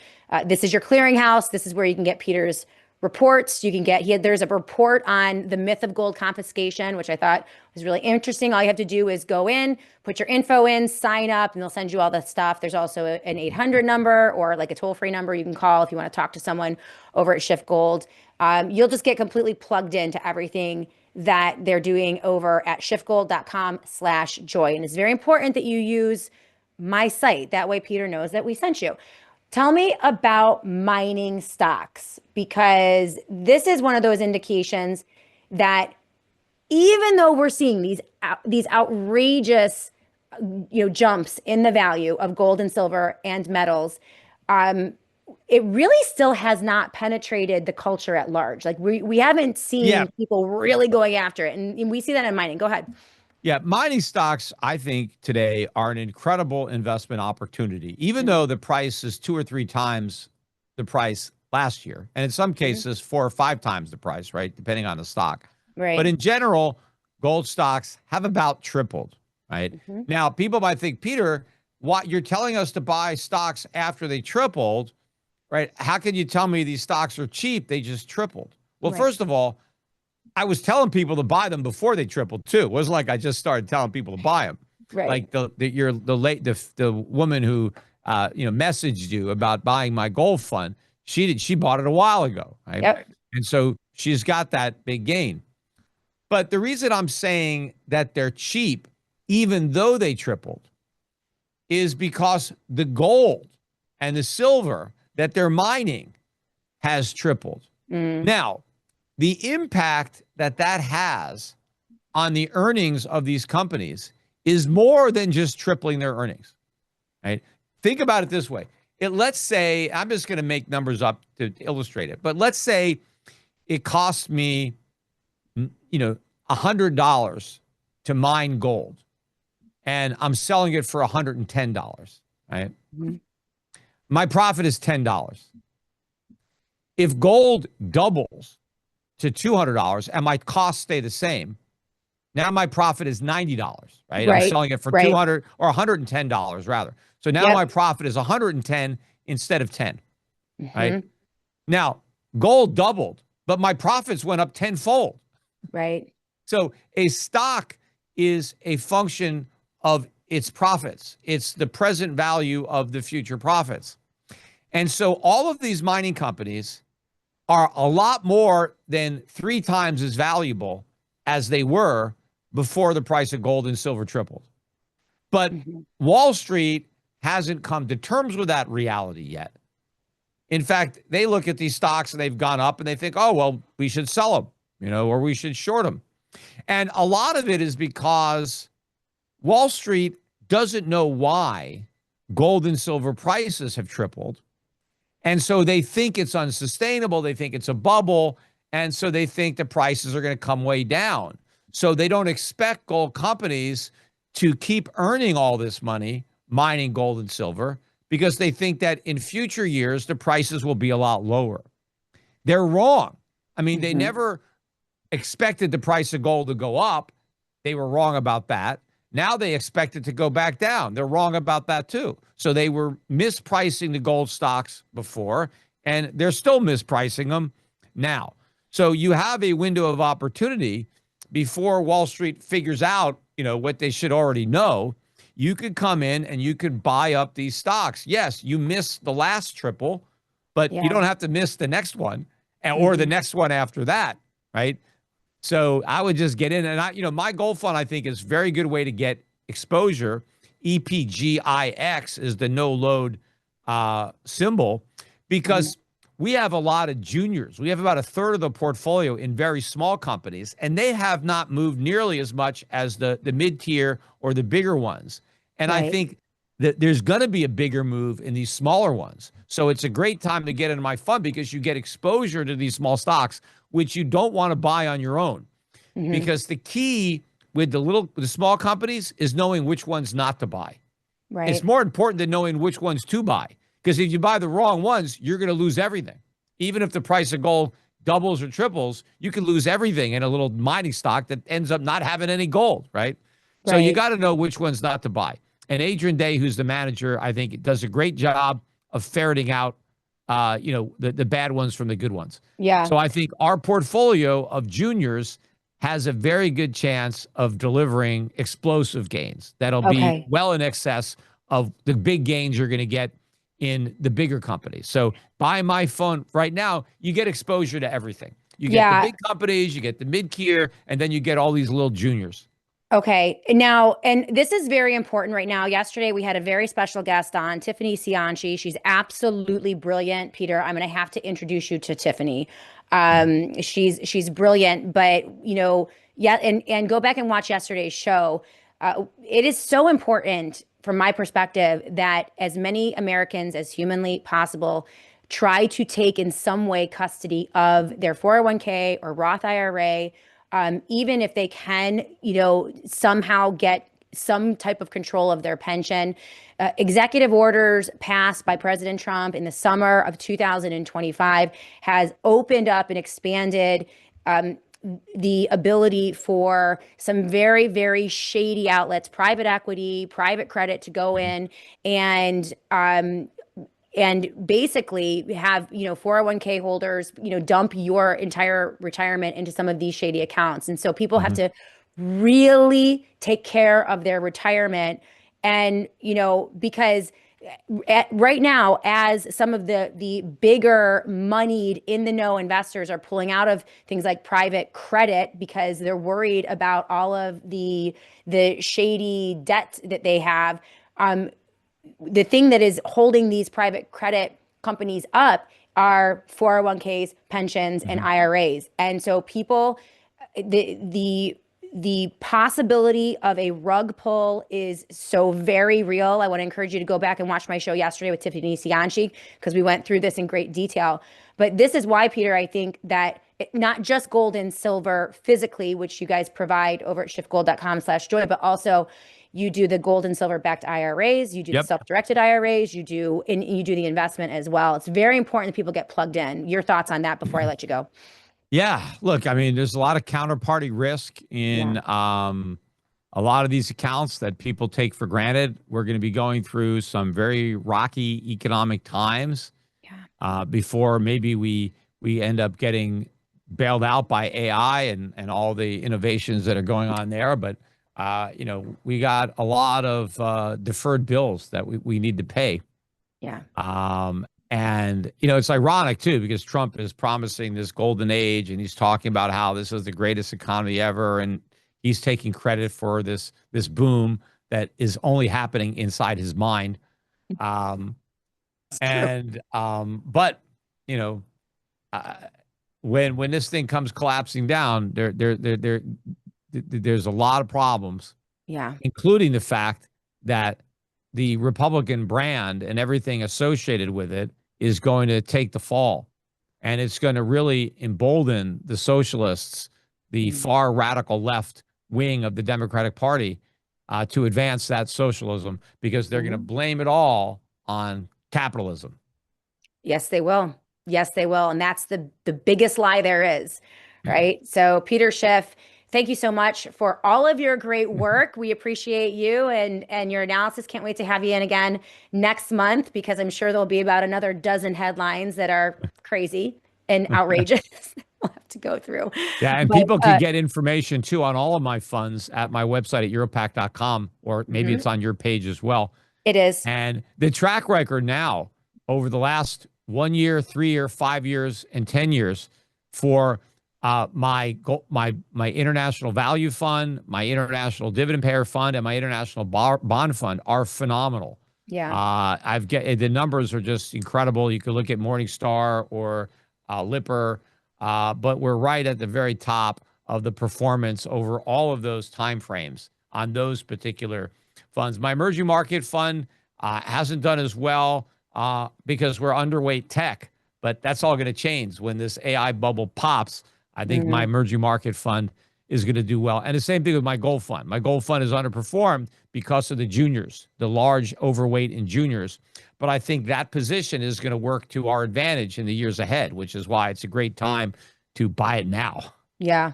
Speaker 1: this is your clearinghouse. This is where you can get Peter's reports. You can get, there's a report on the myth of gold confiscation, which I thought was really interesting. All you have to do is go in, put your info in, sign up, and they'll send you all the stuff. There's also an 800 number or like a toll-free number you can call if you want to talk to someone over at Shift Gold. You'll just get completely plugged into everything that they're doing over at shiftgold.com/joy. And it's very important that you use my site. That way Peter knows that we sent you. Tell me about mining stocks, because this is one of those indications that even though we're seeing these outrageous jumps in the value of gold and silver and metals, it really still has not penetrated the culture at large. Like we haven't
Speaker 4: Yeah.
Speaker 1: seen people really going after it, and we see that in mining. Go ahead.
Speaker 4: Yeah, mining stocks, I think today are an incredible investment opportunity, even though the price is 2 or 3 times the price last year, and in some cases 4 or 5 times the price, right? Depending on the stock. But
Speaker 1: Right.
Speaker 4: in general, gold stocks have about tripled, right? Now, people might think, Peter, what you're telling us to buy stocks after they tripled, right? How can you tell me these stocks are cheap? They just tripled. Well,
Speaker 1: Right.
Speaker 4: first of all, I was telling people to buy them before they tripled too. It wasn't like I just started telling people to buy them.
Speaker 1: Right.
Speaker 4: Like the woman who messaged you about buying my gold fund. She bought it a while ago, right?
Speaker 1: Yep.
Speaker 4: And so she's got that big gain. But the reason I'm saying that they're cheap, even though they tripled, is because the gold and the silver that they're mining has tripled. Now, the impact that has on the earnings of these companies is more than just tripling their earnings, right? Think about it this way. Let's say, I'm just going to make numbers up to illustrate it, but let's say it costs me, $100 to mine gold, and I'm selling it for $110, right? My profit is $10. If gold doubles to $200 and my costs stay the same, now my profit is $90, right? I'm selling it for $200 or $110 rather. So now my profit is 110 instead of 10, right? Now, gold doubled, but my profits went up tenfold.
Speaker 1: Right.
Speaker 4: So a stock is a function of its profits. It's the present value of the future profits. And so all of these mining companies are a lot more than 3 times as valuable as they were before the price of gold and silver tripled. But Wall Street hasn't come to terms with that reality yet. In fact, they look at these stocks and they've gone up and they think, oh, well, we should sell them, or we should short them. And a lot of it is because Wall Street doesn't know why gold and silver prices have tripled. And so they think it's unsustainable. They think it's a bubble. And so they think the prices are going to come way down. So they don't expect gold companies to keep earning all this money mining gold and silver because they think that in future years, the prices will be a lot lower. They're wrong. I mean, they never expected the price of gold to go up. They were wrong about that. Now they expect it to go back down. They're wrong about that too. So they were mispricing the gold stocks before, and they're still mispricing them now. So you have a window of opportunity before Wall Street figures out, what they should already know. You could come in and you could buy up these stocks. Yes, you missed the last triple, but you don't have to miss the next one or the next one after that, right? So I would just get in, and my gold fund, I think, is a very good way to get exposure. EPGIX is the no load symbol, because we have a lot of juniors. We have about a third of the portfolio in very small companies, and they have not moved nearly as much as the mid tier or the bigger ones. And I think that there's going to be a bigger move in these smaller ones. So it's a great time to get into my fund, because you get exposure to these small stocks, which you don't want to buy on your own. Because the key with the small companies is knowing which ones not to buy.
Speaker 1: Right.
Speaker 4: It's more important than knowing which ones to buy, because if you buy the wrong ones, you're going to lose everything. Even if the price of gold doubles or triples, you can lose everything in a little mining stock that ends up not having any gold, right? So you got to know which ones not to buy. And Adrian Day, who's the manager, I think does a great job of ferreting out, the bad ones from the good ones.
Speaker 1: Yeah.
Speaker 4: So I think our portfolio of juniors has a very good chance of delivering explosive gains that'll be well in excess of the big gains you're going to get in the bigger companies. So buy my fund right now, you get exposure to everything. You get the big companies, you get the mid-tier, and then you get all these little juniors.
Speaker 1: Okay. Now, and this is very important right now. Yesterday, we had a very special guest on, Tiffany Cianci. She's absolutely brilliant. Peter, I'm going to have to introduce you to Tiffany. She's brilliant, but and go back and watch yesterday's show. It is so important from my perspective that as many Americans as humanly possible try to take in some way custody of their 401k or Roth IRA. Even if they can, somehow get some type of control of their pension. Executive orders passed by President Trump in the summer of 2025 has opened up and expanded the ability for some very, very shady outlets, private equity, private credit, to go in and basically have, 401k holders, dump your entire retirement into some of these shady accounts. And so people have to really take care of their retirement. And, because right now, as some of the bigger moneyed in the know investors are pulling out of things like private credit because they're worried about all of the shady debt that they have, the thing that is holding these private credit companies up are 401ks, pensions, and IRAs. And so people, the possibility of a rug pull is so very real. I want to encourage you to go back and watch my show yesterday with Tiffany Cianci, because we went through this in great detail. But this is why, Peter, I think that not just gold and silver physically, which you guys provide over at shiftgold.com/joy, but also you do the gold and silver backed IRAs, you do the self-directed IRAs, you do the investment as well. It's very important that people get plugged in. Your thoughts on that before I let you go?
Speaker 4: Yeah, look, I mean, there's a lot of counterparty risk in a lot of these accounts that people take for granted. We're going to be going through some very rocky economic times before maybe we end up getting bailed out by AI and all the innovations that are going on there. But we got a lot of deferred bills that we need to pay.
Speaker 1: Yeah.
Speaker 4: And it's ironic too, because Trump is promising this golden age, and he's talking about how this is the greatest economy ever, and he's taking credit for this boom that is only happening inside his mind. But when this thing comes collapsing down, there's a lot of problems, including the fact that the Republican brand and everything associated with it is going to take the fall, and it's going to really embolden the socialists, the far radical left wing of the Democratic Party, to advance that socialism, because they're going to blame it all on capitalism.
Speaker 1: Yes, they will. Yes, they will. And that's the biggest lie there is, right? So Peter Schiff, Thank you so much for all of your great work. We appreciate you and your analysis. Can't wait to have you in again next month, because I'm sure there'll be about another dozen headlines that are crazy and outrageous we'll have to go through.
Speaker 4: Yeah, and
Speaker 1: But
Speaker 4: people can get information too on all of my funds at my website at europac.com, or maybe it's on your page as well.
Speaker 1: it is.
Speaker 4: And the track record now over the last 1 year, 3 year, 5 years, and 10 years for my international value fund, my international dividend payer fund, and my international bond fund are phenomenal.
Speaker 1: Yeah.
Speaker 4: The numbers are just incredible. You can look at Morningstar or Lipper, but we're right at the very top of the performance over all of those time frames on those particular funds. My emerging market fund hasn't done as well because we're underweight tech, but that's all going to change when this AI bubble pops. I think my emerging market fund is going to do well. And the same thing with my gold fund. My gold fund is underperformed because of the juniors, the large overweight in juniors. But I think that position is going to work to our advantage in the years ahead, which is why it's a great time to buy it now.
Speaker 1: Yeah.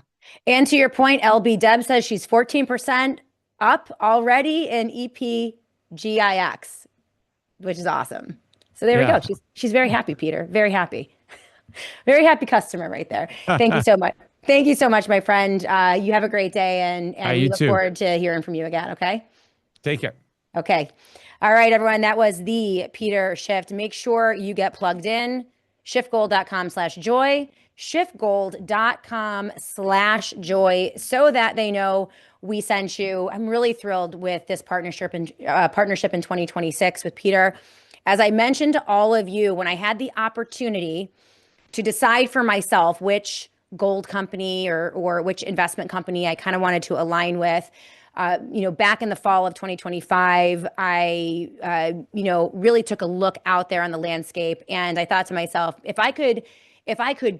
Speaker 1: And to your point, LB Deb says she's 14% up already in EPGIX, which is awesome. So there we go. She's very happy, Peter. Very happy. Very happy customer right there. Thank you so much. Thank you so much, my friend. You have a great day, and we look forward to hearing from you again. Okay.
Speaker 4: Take care.
Speaker 1: Okay. All right, everyone. That was the Peter Schiff. Make sure you get plugged in. Schiffgold.com/joy. Schiffgold.com/joy, so that they know we sent you. I'm really thrilled with this partnership in 2026 with Peter. As I mentioned to all of you, when I had the opportunity to decide for myself which gold company or which investment company I kind of wanted to align with, back in the fall of 2025, I really took a look out there on the landscape, and I thought to myself, if I could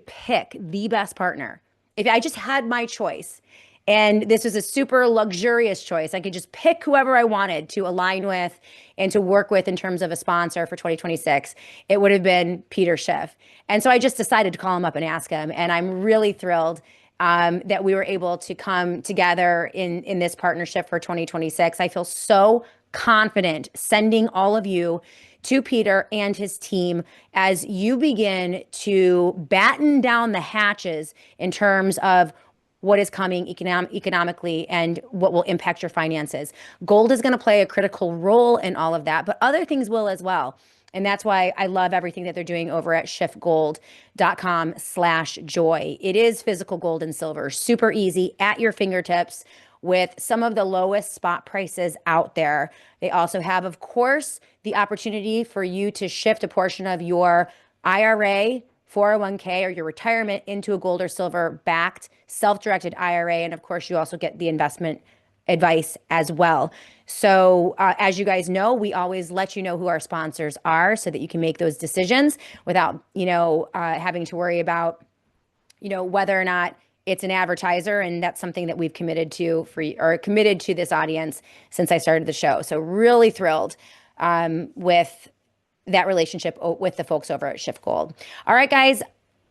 Speaker 1: pick the best partner, if I just had my choice, and this was a super luxurious choice, I could just pick whoever I wanted to align with and to work with in terms of a sponsor for 2026, it would have been Peter Schiff. And so I just decided to call him up and ask him. And I'm really thrilled that we were able to come together in this partnership for 2026. I feel so confident sending all of you to Peter and his team as you begin to batten down the hatches in terms of what is coming economically and what will impact your finances. Gold is going to play a critical role in all of that, but other things will as well. And that's why I love everything that they're doing over at schiffgold.com/joy. It is physical gold and silver, super easy at your fingertips with some of the lowest spot prices out there. They also have, of course, the opportunity for you to shift a portion of your IRA, 401k, or your retirement into a gold or silver backed self-directed IRA. And of course, you also get the investment advice as well. So as you guys know, we always let you know who our sponsors are so that you can make those decisions without, having to worry about, whether or not it's an advertiser. And that's something that we've committed to this audience since I started the show. So really thrilled with that relationship with the folks over at Schiff Gold. All right, guys,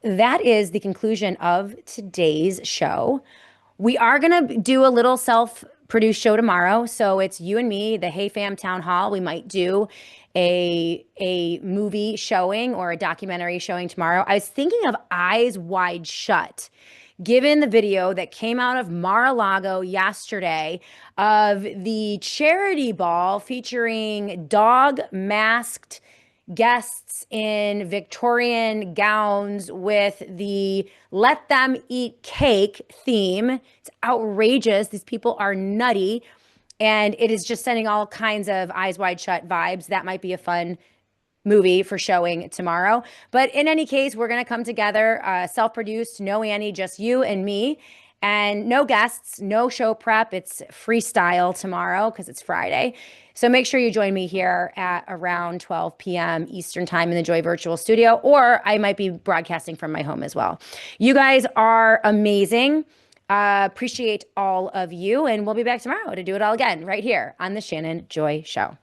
Speaker 1: that is the conclusion of today's show. We are going to do a little self-produced show tomorrow. So it's you and me, the Hey Fam Town Hall. We might do a movie showing or a documentary showing tomorrow. I was thinking of Eyes Wide Shut, given the video that came out of Mar-a-Lago yesterday of the charity ball featuring dog masked guests in Victorian gowns with the "Let Them Eat Cake" theme. It's outrageous. These people are nutty. And it is just sending all kinds of Eyes Wide Shut vibes. That might be a fun movie for showing tomorrow. But in any case, we're going to come together, self-produced, no Annie, just you and me. And no guests, no show prep. It's freestyle tomorrow because it's Friday. So make sure you join me here at around 12 p.m. Eastern time in the Joy Virtual Studio, or I might be broadcasting from my home as well. You guys are amazing. Appreciate all of you. And we'll be back tomorrow to do it all again right here on the Shannon Joy Show.